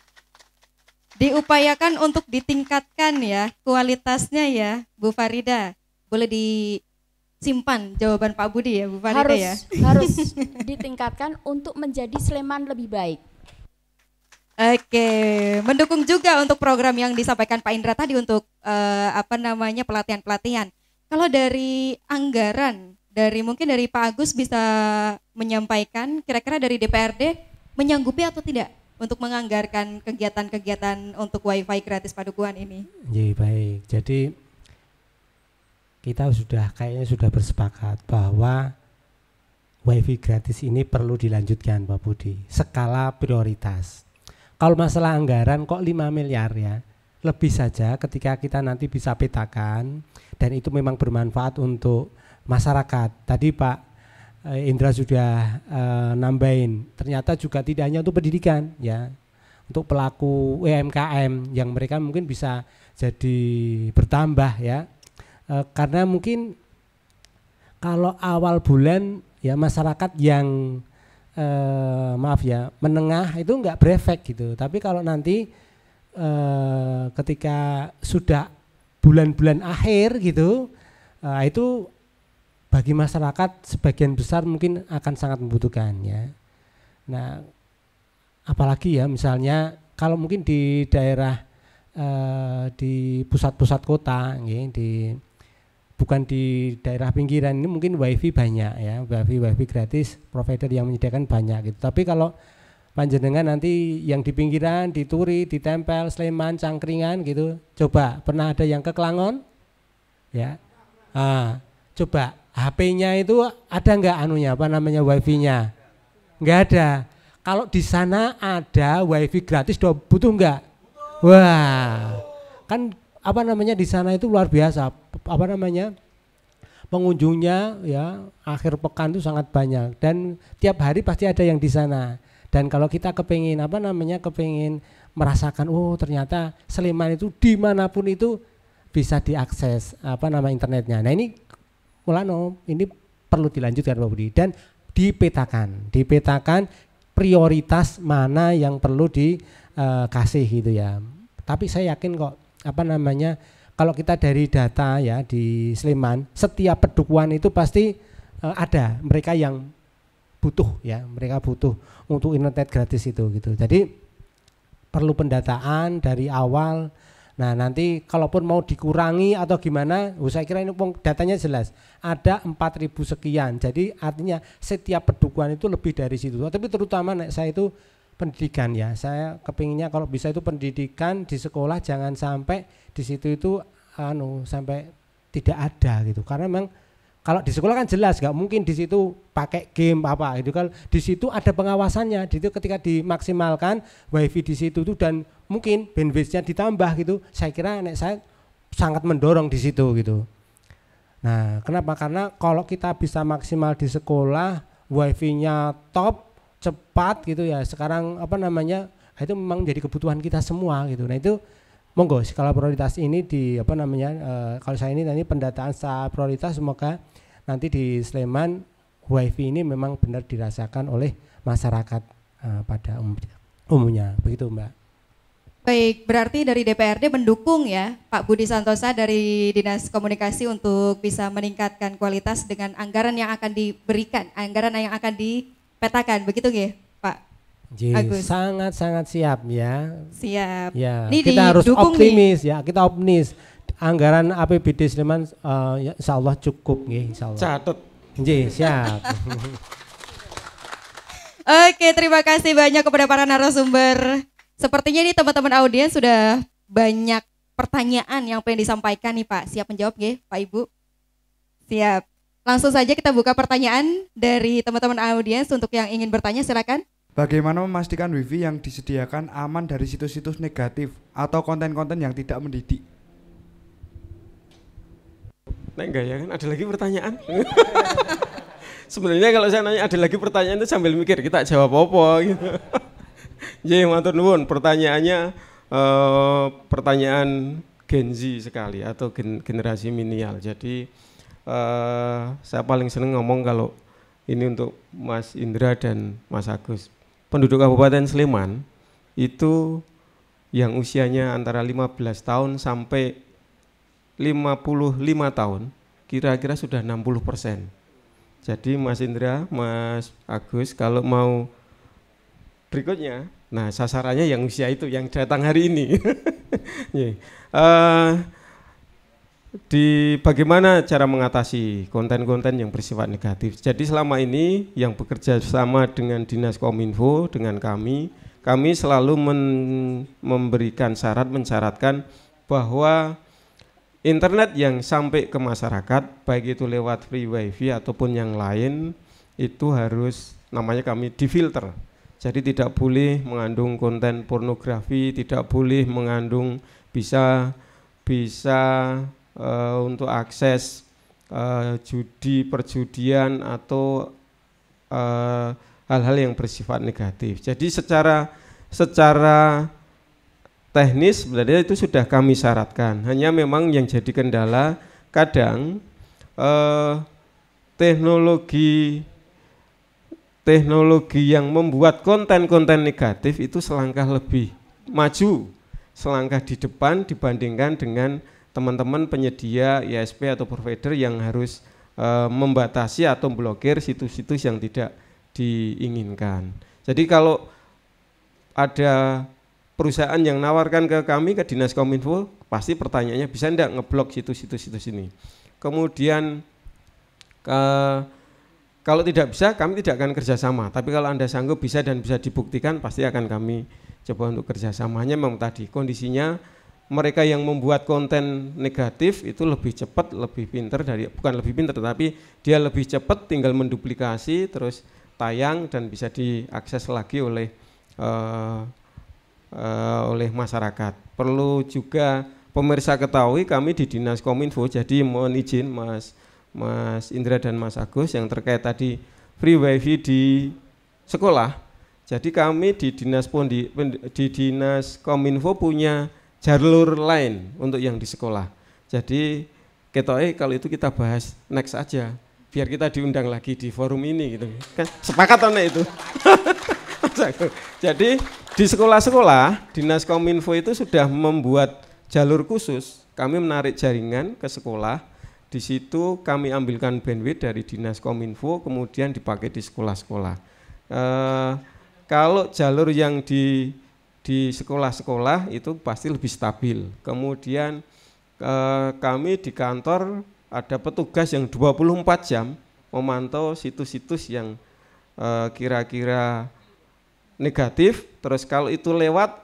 diupayakan untuk ditingkatkan ya kualitasnya ya Bu Farida. Boleh disimpan jawaban Pak Budi ya Bu Farida ya. Harus ditingkatkan untuk menjadi Sleman lebih baik. Oke, mendukung juga untuk program yang disampaikan Pak Indra tadi untuk pelatihan-pelatihan. Kalau dari anggaran, mungkin dari Pak Agus bisa menyampaikan kira-kira dari DPRD menyanggupi atau tidak untuk menganggarkan kegiatan-kegiatan untuk wifi gratis padukuan ini. Ya, baik. Jadi kita kayaknya sudah bersepakat bahwa wifi gratis ini perlu dilanjutkan Pak Budi, skala prioritas. Kalau masalah anggaran kok 5 miliar ya, lebih saja ketika kita nanti bisa petakan dan itu memang bermanfaat untuk masyarakat. Tadi Pak Indra sudah nambahin, ternyata juga tidak hanya untuk pendidikan ya, untuk pelaku UMKM yang mereka mungkin bisa jadi bertambah ya, karena mungkin kalau awal bulan ya masyarakat yang menengah itu enggak berefek gitu, tapi kalau nanti ketika sudah bulan-bulan akhir gitu, itu bagi masyarakat sebagian besar mungkin akan sangat membutuhkan ya. Nah, apalagi ya misalnya kalau mungkin di daerah di pusat-pusat kota, bukan di daerah pinggiran ini mungkin wifi banyak ya, wifi gratis provider yang menyediakan banyak gitu. Tapi kalau panjenengan nanti yang di pinggiran, di Turi, di Tempel, Sleman, Cangkringan gitu, coba pernah ada yang ke Kelangon? Ya, coba HP-nya itu ada nggak wifi-nya? Nggak ada. Kalau di sana ada wifi gratis, butuh nggak? Wah, kan di sana itu luar biasa, pengunjungnya ya akhir pekan itu sangat banyak dan tiap hari pasti ada yang di sana. Dan kalau kita kepingin merasakan ternyata Sleman itu dimanapun itu bisa diakses internetnya. Nah ini ini perlu dilanjutkan Pak Budi dan dipetakan prioritas mana yang perlu dikasih gitu ya. Tapi saya yakin kok kalau kita dari data ya di Sleman, setiap padukuan itu pasti ada mereka yang butuh ya, mereka butuh untuk internet gratis itu gitu. Jadi perlu pendataan dari awal. Nah nanti kalaupun mau dikurangi atau gimana, saya kira ini datanya jelas. Ada 4.000 sekian, jadi artinya setiap pedukuhan itu lebih dari situ. Tapi terutama saya itu pendidikan ya, saya kepinginnya kalau bisa itu pendidikan di sekolah jangan sampai di situ itu sampai tidak ada gitu. Karena memang kalau di sekolah kan jelas nggak mungkin di situ pakai game apa gitu kan. Di situ ada pengawasannya. Di situ ketika dimaksimalkan wifi di situ tuh dan mungkin bandwidth-nya ditambah gitu. Saya kira saya sangat mendorong di situ gitu. Nah, kenapa? Karena kalau kita bisa maksimal di sekolah, wifi-nya top, cepat gitu ya. Sekarang itu memang jadi kebutuhan kita semua gitu. Nah, itu monggo skala prioritas ini kalau saya ini nanti pendataan secara prioritas semoga nanti di Sleman wifi ini memang benar dirasakan oleh masyarakat pada umumnya begitu Mbak. Baik, berarti dari DPRD mendukung ya Pak Budi Santosa dari Dinas Komunikasi untuk bisa meningkatkan kualitas dengan anggaran yang akan diberikan, anggaran yang akan dipetakan, begitu nggih Pak Agus? Sangat siap ya. Siap. Ya, ini kita harus optimis nih. Ya, kita optimis. Anggaran APBD Sleman ya insya Allah cukup nggih, insya Allah. Catet. Nggih, siap. Oke, terima kasih banyak kepada para narasumber. Sepertinya ini teman-teman audiens sudah banyak pertanyaan yang pengen disampaikan nih Pak. Siap menjawab nggih Pak Ibu? Siap. Langsung saja kita buka pertanyaan dari teman-teman audiens untuk yang ingin bertanya silakan. Bagaimana memastikan wifi yang disediakan aman dari situs-situs negatif atau konten-konten yang tidak mendidik? Nah enggak ya kan, ada lagi pertanyaan? Sebenarnya kalau saya nanya ada lagi pertanyaan itu sambil mikir kita jawab apa gitu. Jadi matur nuwun, pertanyaannya pertanyaan Gen Z sekali atau generasi milenial. Jadi saya paling seneng ngomong kalau ini untuk Mas Indra dan Mas Agus. Penduduk Kabupaten Sleman itu yang usianya antara 15 tahun sampai 55 tahun kira-kira sudah 60%. Jadi Mas Indra, Mas Agus kalau mau berikutnya, nah sasarannya yang usia itu yang datang hari ini. Bagaimana cara mengatasi konten-konten yang bersifat negatif. Jadi selama ini yang bekerja sama dengan Dinas Kominfo, dengan kami selalu memberikan mensyaratkan bahwa internet yang sampai ke masyarakat, baik itu lewat free wifi ataupun yang lain, itu harus namanya kami difilter. Jadi tidak boleh mengandung konten pornografi, tidak boleh mengandung bisa untuk akses judi, perjudian atau hal-hal yang bersifat negatif. Jadi secara teknis sebenarnya itu sudah kami syaratkan. Hanya memang yang jadi kendala kadang teknologi yang membuat konten-konten negatif itu selangkah lebih maju, selangkah di depan dibandingkan dengan teman-teman penyedia ISP atau provider yang harus membatasi atau blokir situs-situs yang tidak diinginkan. Jadi kalau ada perusahaan yang nawarkan ke kami, ke Dinas Kominfo, pasti pertanyaannya bisa enggak ngeblok situs-situs ini. Kemudian kalau tidak bisa, kami tidak akan kerjasama. Tapi kalau Anda sanggup bisa dan bisa dibuktikan, pasti akan kami coba untuk kerjasamanya. Memang tadi kondisinya mereka yang membuat konten negatif itu lebih cepat, lebih pintar bukan lebih pintar, tetapi dia lebih cepat tinggal menduplikasi, terus tayang dan bisa diakses lagi oleh masyarakat. Perlu juga pemirsa ketahui kami di Dinas Kominfo, jadi mohon izin Mas Indra dan Mas Agus yang terkait tadi free wifi di sekolah. Jadi kami di Dinas Kominfo punya jalur lain untuk yang di sekolah. Jadi kalau itu kita bahas next aja, biar kita diundang lagi di forum ini gitu. Kan sepakat anak itu. Jadi di sekolah-sekolah Dinas Kominfo itu sudah membuat jalur khusus. Kami menarik jaringan ke sekolah. Di situ kami ambilkan bandwidth dari Dinas Kominfo, kemudian dipakai di sekolah-sekolah. Kalau jalur yang di di sekolah-sekolah itu pasti lebih stabil. Kemudian kami di kantor ada petugas yang 24 jam memantau situs-situs yang kira-kira negatif, terus kalau itu lewat,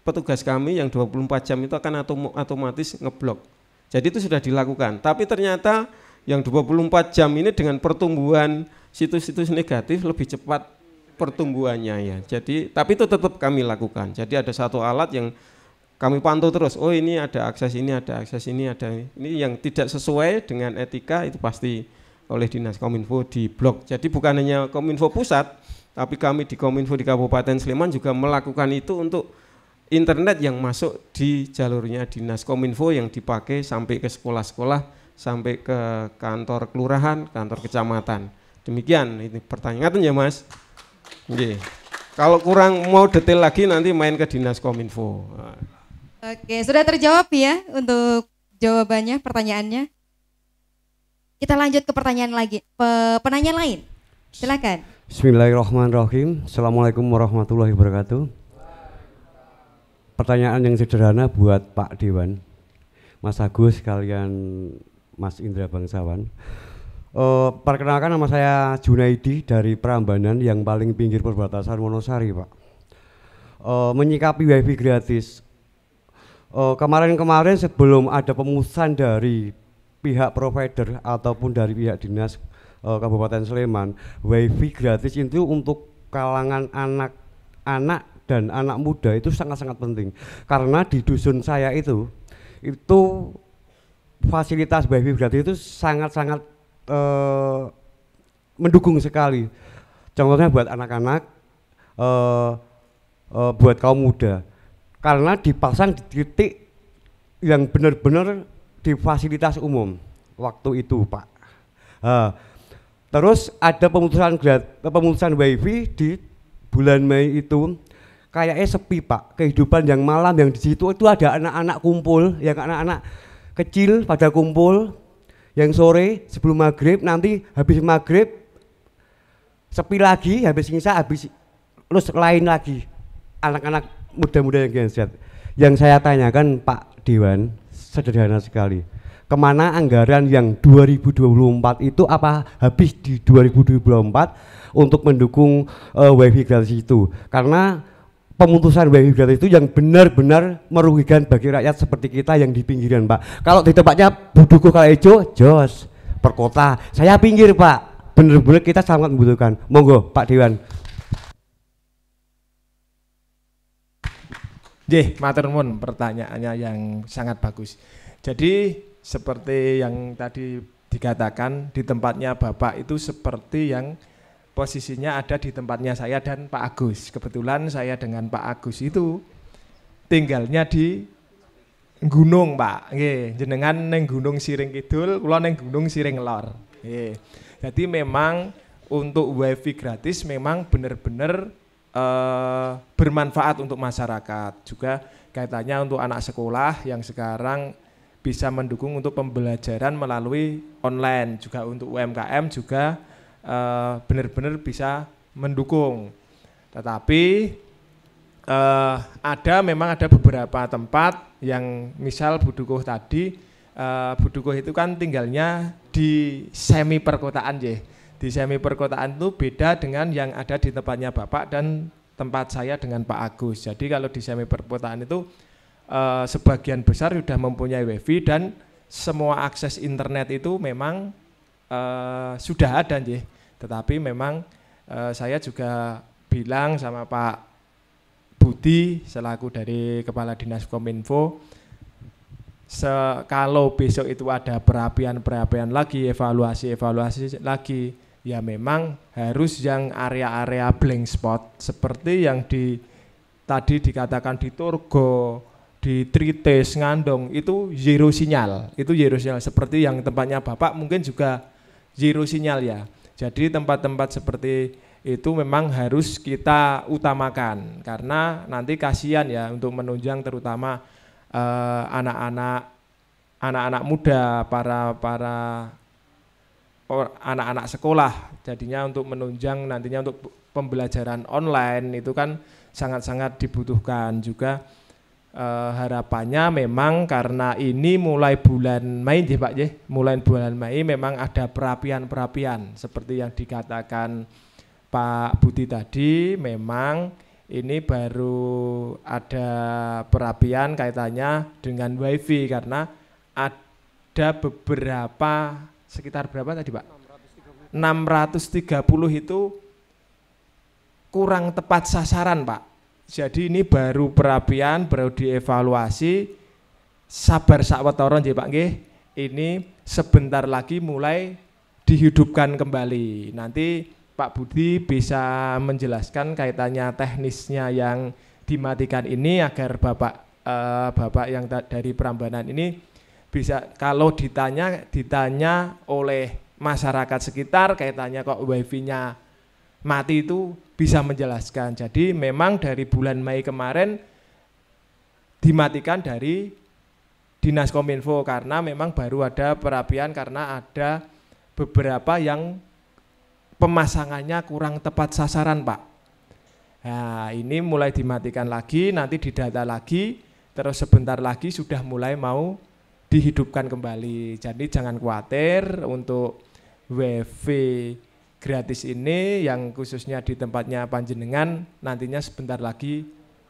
petugas kami yang 24 jam itu akan otomatis ngeblok. Jadi itu sudah dilakukan, tapi ternyata yang 24 jam ini dengan pertumbuhan situs-situs negatif lebih cepat pertumbuhannya ya. Jadi tapi itu tetap kami lakukan. Jadi ada satu alat yang kami pantau terus. Oh ini ada akses ini, ada akses ini, ada ini yang tidak sesuai dengan etika itu pasti oleh Dinas Kominfo diblok. Jadi bukan hanya Kominfo pusat, tapi kami di Kominfo di Kabupaten Sleman juga melakukan itu untuk internet yang masuk di jalurnya Dinas Kominfo yang dipakai sampai ke sekolah-sekolah, sampai ke kantor kelurahan, kantor kecamatan. Demikian ini pertanyaan ya Mas. Oke. Kalau kurang mau detail lagi nanti main ke Dinas Kominfo. Oke, sudah terjawab ya untuk jawabannya, pertanyaannya. Kita lanjut ke pertanyaan lagi, penanya lain. Silakan. Bismillahirrahmanirrahim. Assalamualaikum warahmatullahi wabarakatuh. Pertanyaan yang sederhana buat Pak Dewan, Mas Agus, kalian Mas Indra Bangsawan. Perkenalkan, nama saya Junaidi dari Prambanan yang paling pinggir perbatasan Wonosari, Pak. Menyikapi wifi gratis, kemarin-kemarin sebelum ada pemusnahan dari pihak provider ataupun dari pihak dinas Kabupaten Sleman, wifi gratis itu untuk kalangan anak-anak dan anak muda itu sangat-sangat penting, karena di dusun saya itu fasilitas wifi gratis itu sangat-sangat mendukung sekali. Contohnya buat anak-anak, buat kaum muda, karena dipasang di titik yang benar-benar di fasilitas umum waktu itu, Pak. Terus ada pemutusan wifi di bulan Mei itu kayaknya sepi, Pak. Kehidupan yang malam yang di situ itu ada anak-anak kumpul, yang anak-anak kecil pada kumpul, yang sore sebelum maghrib, nanti habis maghrib sepi lagi, habis ngisa, habis terus lain lagi anak-anak muda-muda yang genset. Yang saya tanyakan Pak Dewan sederhana sekali, kemana anggaran yang 2024 itu, apa habis di 2024 untuk mendukung wifi gratis itu? Karena pemutusan wifi gratis itu yang benar-benar merugikan bagi rakyat seperti kita yang di pinggiran, Pak. Kalau di tempatnya Buduko Kalaejo, jos, perkota. Saya pinggir, Pak. Benar-benar kita sangat membutuhkan. Monggo, Pak Dewan. Matur nuwun, pertanyaannya yang sangat bagus. Jadi seperti yang tadi dikatakan, di tempatnya Bapak itu seperti yang posisinya ada di tempatnya saya dan Pak Agus. Kebetulan saya dengan Pak Agus itu tinggalnya di gunung, Pak. Nggih, jenengan neng Gunung Siring Kidul, kula neng Gunung Siring Lor. Nggih. Jadi memang untuk wifi gratis memang benar-benar bermanfaat untuk masyarakat. Juga kaitannya untuk anak sekolah yang sekarang bisa mendukung untuk pembelajaran melalui online, juga untuk UMKM juga benar-benar bisa mendukung. Tetapi memang ada beberapa tempat yang misal Budukuh tadi, Budukuh itu kan tinggalnya di semi perkotaan, di semi perkotaan itu beda dengan yang ada di tempatnya Bapak dan tempat saya dengan Pak Agus. Jadi kalau di semi perkotaan itu sebagian besar sudah mempunyai wifi dan semua akses internet itu memang sudah ada, tetapi memang saya juga bilang sama Pak Budi selaku dari Kepala Dinas Kominfo, kalau besok itu ada perapian lagi, evaluasi lagi, ya memang harus yang area-area blank spot seperti yang tadi dikatakan di Turgo, di Trites, Ngandong, itu zero sinyal, seperti yang tempatnya Bapak mungkin juga zero sinyal ya. Jadi tempat-tempat seperti itu memang harus kita utamakan, karena nanti kasihan ya untuk menunjang terutama anak-anak muda, para anak-anak sekolah. Jadinya untuk menunjang nantinya untuk pembelajaran online itu kan sangat-sangat dibutuhkan juga. Harapannya memang karena ini mulai bulan Mei Pak mulai bulan Mei memang ada perapian-perapian seperti yang dikatakan Pak Budi tadi, memang ini baru ada perapian kaitannya dengan WiFi karena ada beberapa sekitar berapa tadi Pak? 630 itu kurang tepat sasaran Pak. Jadi ini baru perapian, baru dievaluasi, sabar sakwetara nggih Pak nggih. Ini sebentar lagi mulai dihidupkan kembali. Nanti Pak Budi bisa menjelaskan kaitannya teknisnya yang dimatikan ini agar Bapak yang dari Prambanan ini bisa kalau ditanya oleh masyarakat sekitar kaitannya kok WiFi-nya mati itu bisa menjelaskan. Jadi memang dari bulan Mei kemarin dimatikan dari Dinas Kominfo karena memang baru ada perapian karena ada beberapa yang pemasangannya kurang tepat sasaran Pak. Nah ini mulai dimatikan lagi, nanti didata lagi, terus sebentar lagi sudah mulai mau dihidupkan kembali. Jadi jangan khawatir untuk WiFi gratis ini yang khususnya di tempatnya panjenengan nantinya sebentar lagi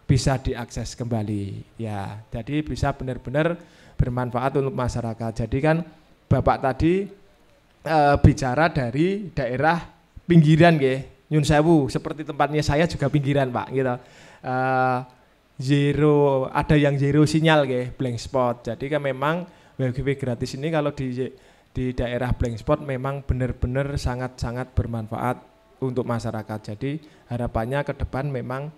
bisa diakses kembali ya. Jadi bisa benar-benar bermanfaat untuk masyarakat. Jadi kan Bapak tadi bicara dari daerah pinggiran nggih, Nyun Sewu seperti tempatnya saya juga pinggiran Pak gitu. Zero ada yang zero sinyal nggih, blank spot. Jadi kan memang WiFi gratis ini kalau di daerah blank spot memang benar-benar sangat-sangat bermanfaat untuk masyarakat. Jadi harapannya ke depan memang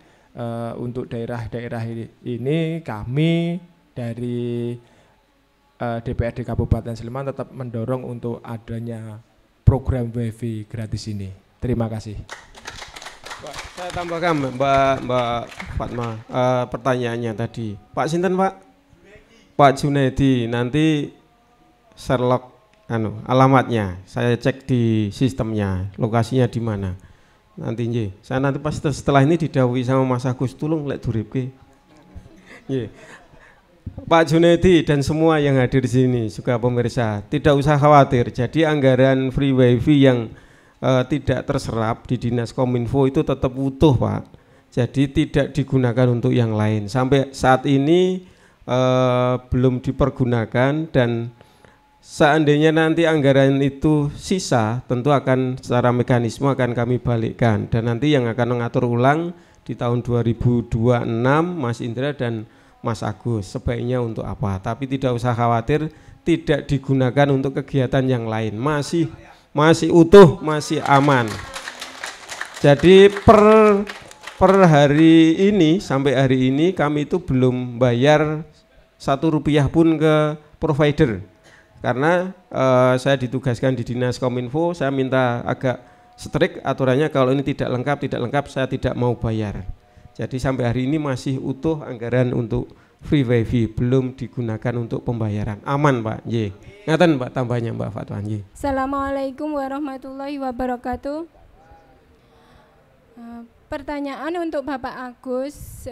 untuk daerah-daerah ini kami dari DPRD Kabupaten Sleman tetap mendorong untuk adanya program WiFi gratis ini. Terima kasih. Pak, saya tambahkan Mbak Fatma pertanyaannya tadi. Pak Sinten Pak? Pak Junaidi, nanti Sherlock alamatnya saya cek di sistemnya, lokasinya di mana. Nanti saya nanti pas setelah ini didhawuhi sama Mas Agus tulung lek duripke. Pak Junaidi dan semua yang hadir di sini juga pemirsa, tidak usah khawatir. Jadi anggaran free wifi yang tidak terserap di Dinas Kominfo itu tetap utuh Pak. Jadi tidak digunakan untuk yang lain. Sampai saat ini belum dipergunakan dan seandainya nanti anggaran itu sisa, tentu akan secara mekanisme akan kami balikkan dan nanti yang akan mengatur ulang di tahun 2026 Mas Indra dan Mas Agus sebaiknya untuk apa. Tapi tidak usah khawatir, tidak digunakan untuk kegiatan yang lain, masih utuh, masih aman. Jadi per hari ini sampai hari ini kami itu belum bayar Rp1 pun ke provider. Karena saya ditugaskan di Dinas Kominfo, saya minta agak strict aturannya, kalau ini tidak lengkap saya tidak mau bayar. Jadi sampai hari ini masih utuh anggaran untuk free wifi, belum digunakan untuk pembayaran. Aman Pak, nggih. Ngaten Pak tambahnya Mbak Fatwa, nggih. Assalamualaikum warahmatullahi wabarakatuh. Pertanyaan untuk Bapak Agus,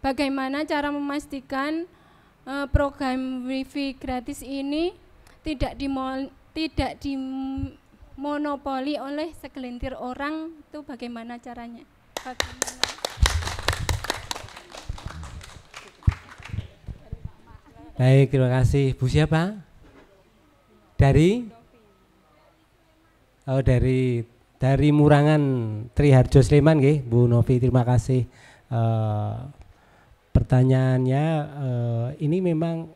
bagaimana cara memastikan program wifi gratis ini tidak dimonopoli oleh segelintir orang, itu bagaimana caranya? Baik, terima kasih. Bu siapa? Dari Murangan Triharjo Sleman nggih, Bu Novi, terima kasih. Pertanyaannya ini memang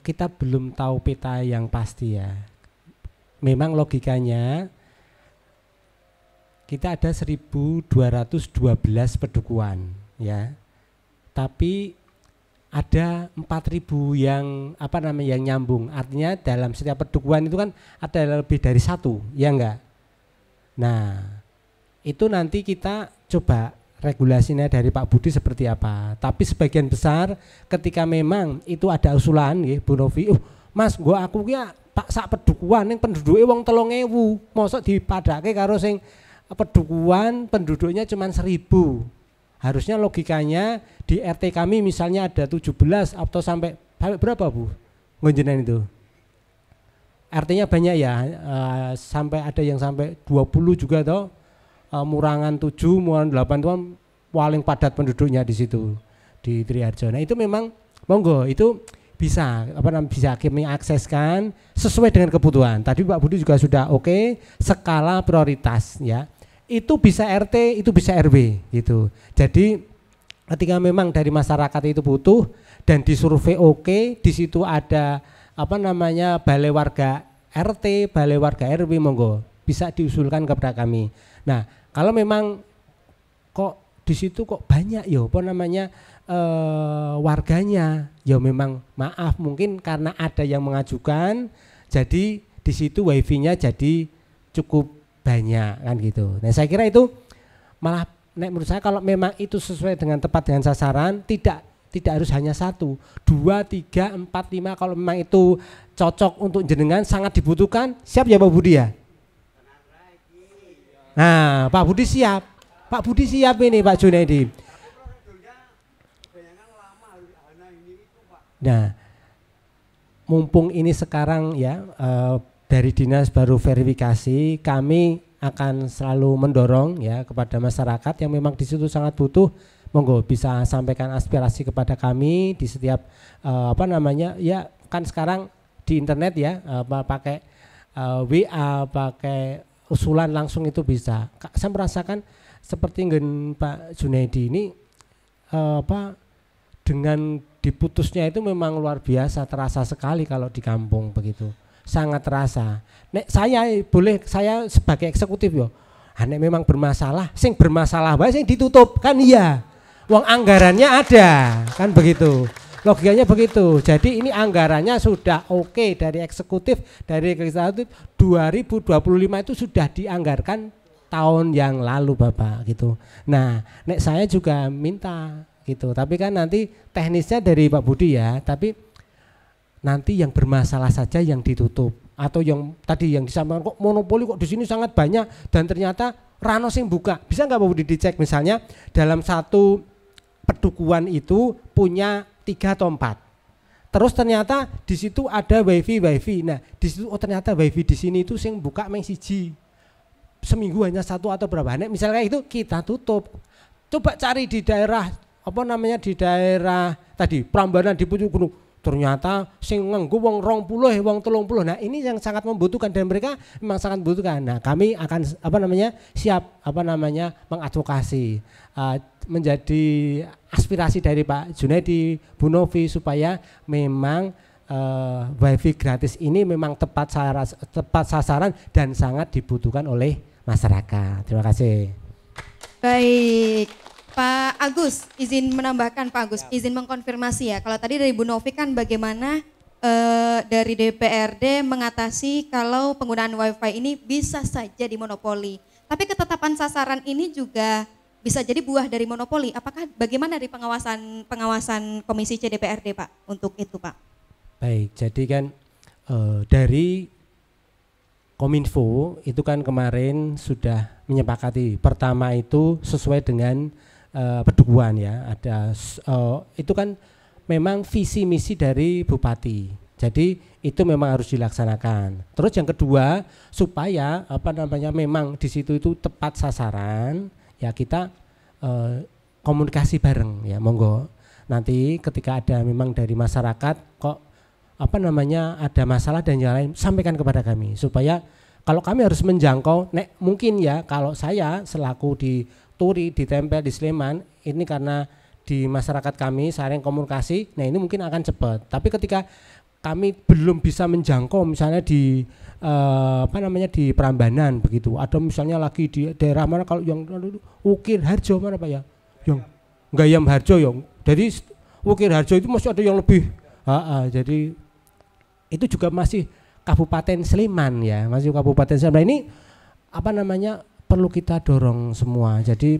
kita belum tahu peta yang pasti ya. Memang logikanya kita ada 1212 pedukuhan ya. Tapi ada 4.000 yang yang nyambung. Artinya dalam setiap pedukuhan itu kan ada lebih dari satu, ya enggak? Nah, itu nanti kita coba regulasinya dari Pak Budi seperti apa. Tapi sebagian besar ketika memang itu ada usulan nggih Bu Novi, Mas, aku ki Pak sak pedukuhan ning penduduke wong 3.000, mosok dipadake karo sing pedukuhan penduduknya cuma 1.000. Harusnya logikanya di RT kami misalnya ada 17 atau sampai berapa Bu? Ngonjenan itu. Artinya banyak ya, sampai ada yang sampai 20 juga toh. Murangan 7, Murangan 8 itu kan paling padat penduduknya di situ di Triharjo. Nah, itu memang monggo itu bisa bisa kami akseskan sesuai dengan kebutuhan. Tadi Pak Budi juga sudah oke, skala prioritas ya. Itu bisa RT, itu bisa RW gitu. Jadi ketika memang dari masyarakat itu butuh dan disurvei oke, di situ ada balai warga RT, balai warga RW, monggo bisa diusulkan kepada kami. Nah, kalau memang kok di situ kok banyak ya warganya, ya memang maaf mungkin karena ada yang mengajukan, jadi di situ wifi-nya jadi cukup banyak kan gitu. Nah, saya kira itu malah menurut saya kalau memang itu sesuai dengan tepat dengan sasaran, tidak harus hanya 1, 2, 3, 4, 5. Kalau memang itu cocok untuk jenengan, sangat dibutuhkan, siap ya Pak Budi ya? Nah, Pak Budi siap. Pak Budi siap ini Pak Junaidi. Nah, mumpung ini sekarang ya dari dinas baru verifikasi, kami akan selalu mendorong ya kepada masyarakat yang memang di situ sangat butuh, monggo bisa sampaikan aspirasi kepada kami di setiap ya kan sekarang di internet ya pakai WA, pakai usulan langsung itu bisa. Saya merasakan seperti Pak Junaidi ini dengan diputusnya itu memang luar biasa, terasa sekali kalau di kampung begitu. Sangat terasa. Nek saya sebagai eksekutif yo. Nek memang bermasalah, sing bermasalah wae sing ditutup kan iya. Wong anggarannya ada, kan begitu. Logikanya begitu. Jadi ini anggarannya sudah oke dari eksekutif, dari legislatif 2025 itu sudah dianggarkan tahun yang lalu Bapak gitu. Nah, nek saya juga minta gitu. Tapi kan nanti teknisnya dari Pak Budi ya, tapi nanti yang bermasalah saja yang ditutup, atau yang tadi yang disampaikan kok monopoli kok di sini sangat banyak dan ternyata rano sing buka. Bisa nggak Pak Budi dicek misalnya dalam satu pedukuhan itu punya 3 atau 4. Terus ternyata di situ ada wifi. Nah, di situ ternyata wifi di sini itu sing buka meng siji. Seminggu hanya 1 atau berapa. Nek misalnya itu kita tutup. Coba cari di daerah di daerah tadi Prambanan di pucuk gunung. Ternyata sing nganggo wong 20, wong 30. Nah, ini yang sangat membutuhkan dan mereka memang sangat membutuhkan. Nah, kami akan siap mengadvokasi menjadi aspirasi dari Pak Junaidi, Bu Novi supaya memang wifi gratis ini memang tepat sasaran dan sangat dibutuhkan oleh masyarakat. Terima kasih. Baik. Pak Agus, izin menambahkan Pak Agus, izin mengkonfirmasi ya. Kalau tadi dari Bu Novi kan bagaimana dari DPRD mengatasi kalau penggunaan wifi ini bisa saja dimonopoli. Tapi ketetapan sasaran ini juga bisa jadi buah dari monopoli. Apakah bagaimana dari pengawasan Komisi C DPRD Pak untuk itu Pak? Baik, jadi kan dari Kominfo itu kan kemarin sudah menyepakati. Pertama itu sesuai dengan pedukuhan ya, ada itu kan memang visi misi dari Bupati. Jadi itu memang harus dilaksanakan. Terus yang kedua supaya memang di situ itu tepat sasaran ya, kita komunikasi bareng ya, monggo. Nanti ketika ada memang dari masyarakat kok ada masalah dan yang lain, sampaikan kepada kami supaya kalau kami harus menjangkau, mungkin ya kalau saya selaku di Turi, ditempel di Sleman, ini karena di masyarakat kami saling komunikasi, nah ini mungkin akan cepat. Tapi ketika kami belum bisa menjangkau misalnya di di Prambanan begitu, atau misalnya lagi di daerah mana, kalau yang Ukir Harjo mana Pak ya, yang Gayam Harjo yang, jadi Ukir Harjo itu masih ada yang lebih, jadi itu juga masih Kabupaten Sleman ya, masih Kabupaten Sleman. Nah, ini perlu kita dorong semua. Jadi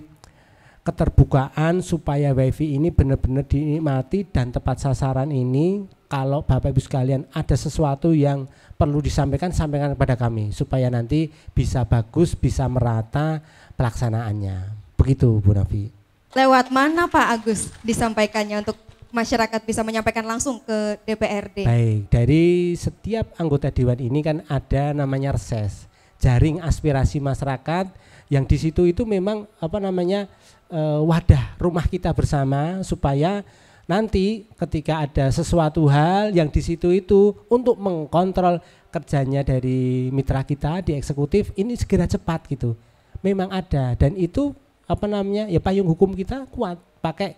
keterbukaan supaya wifi ini benar-benar dinikmati dan tepat sasaran ini kalau Bapak Ibu sekalian ada sesuatu yang perlu disampaikan, sampaikan kepada kami supaya nanti bisa bagus, bisa merata pelaksanaannya. Begitu Bu Nafi. Lewat mana Pak Agus disampaikannya untuk masyarakat bisa menyampaikan langsung ke DPRD? Baik, dari setiap anggota Dewan ini kan ada namanya reses, jaring aspirasi masyarakat, yang di situ itu memang wadah rumah kita bersama supaya nanti ketika ada sesuatu hal yang di situ itu untuk mengkontrol kerjanya dari mitra kita di eksekutif ini segera cepat gitu. Memang ada, dan itu payung hukum kita kuat, pakai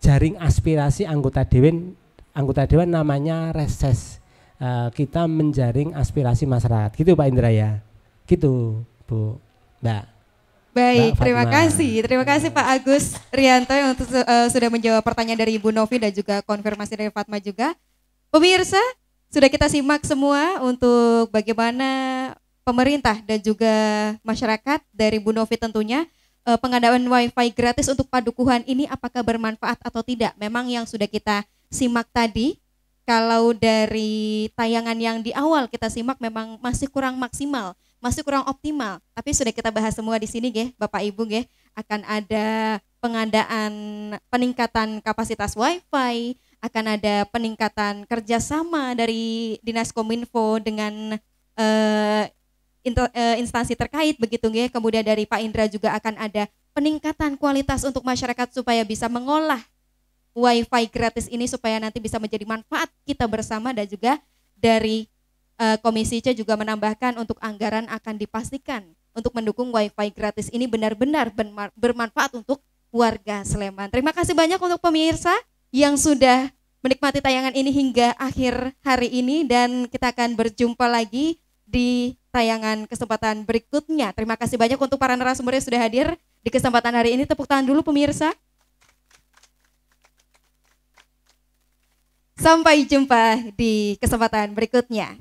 jaring aspirasi anggota dewan namanya reses. Kita menjaring aspirasi masyarakat. Gitu Pak Indra ya. Gitu Bu Mbak. Baik, terima kasih Pak Agus Rianto yang sudah menjawab pertanyaan dari Ibu Novi dan juga konfirmasi dari Fatma juga. Pemirsa, sudah kita simak semua untuk bagaimana pemerintah dan juga masyarakat dari Bu Novi tentunya pengadaan wifi gratis untuk Padukuhan ini apakah bermanfaat atau tidak. Memang yang sudah kita simak tadi, kalau dari tayangan yang di awal kita simak memang masih kurang maksimal, masih kurang optimal. Tapi sudah kita bahas semua di sini Bapak Ibu akan ada pengadaan peningkatan kapasitas wifi, akan ada peningkatan kerjasama dari Dinas Kominfo dengan instansi terkait begitu Kemudian dari Pak Indra juga akan ada peningkatan kualitas untuk masyarakat supaya bisa mengolah wifi gratis ini supaya nanti bisa menjadi manfaat kita bersama, dan juga dari Komisi C juga menambahkan untuk anggaran akan dipastikan untuk mendukung wifi gratis ini benar-benar bermanfaat untuk warga Sleman. Terima kasih banyak untuk pemirsa yang sudah menikmati tayangan ini hingga akhir hari ini, dan kita akan berjumpa lagi di tayangan kesempatan berikutnya. Terima kasih banyak untuk para narasumber yang sudah hadir di kesempatan hari ini. Tepuk tangan dulu pemirsa. Sampai jumpa di kesempatan berikutnya.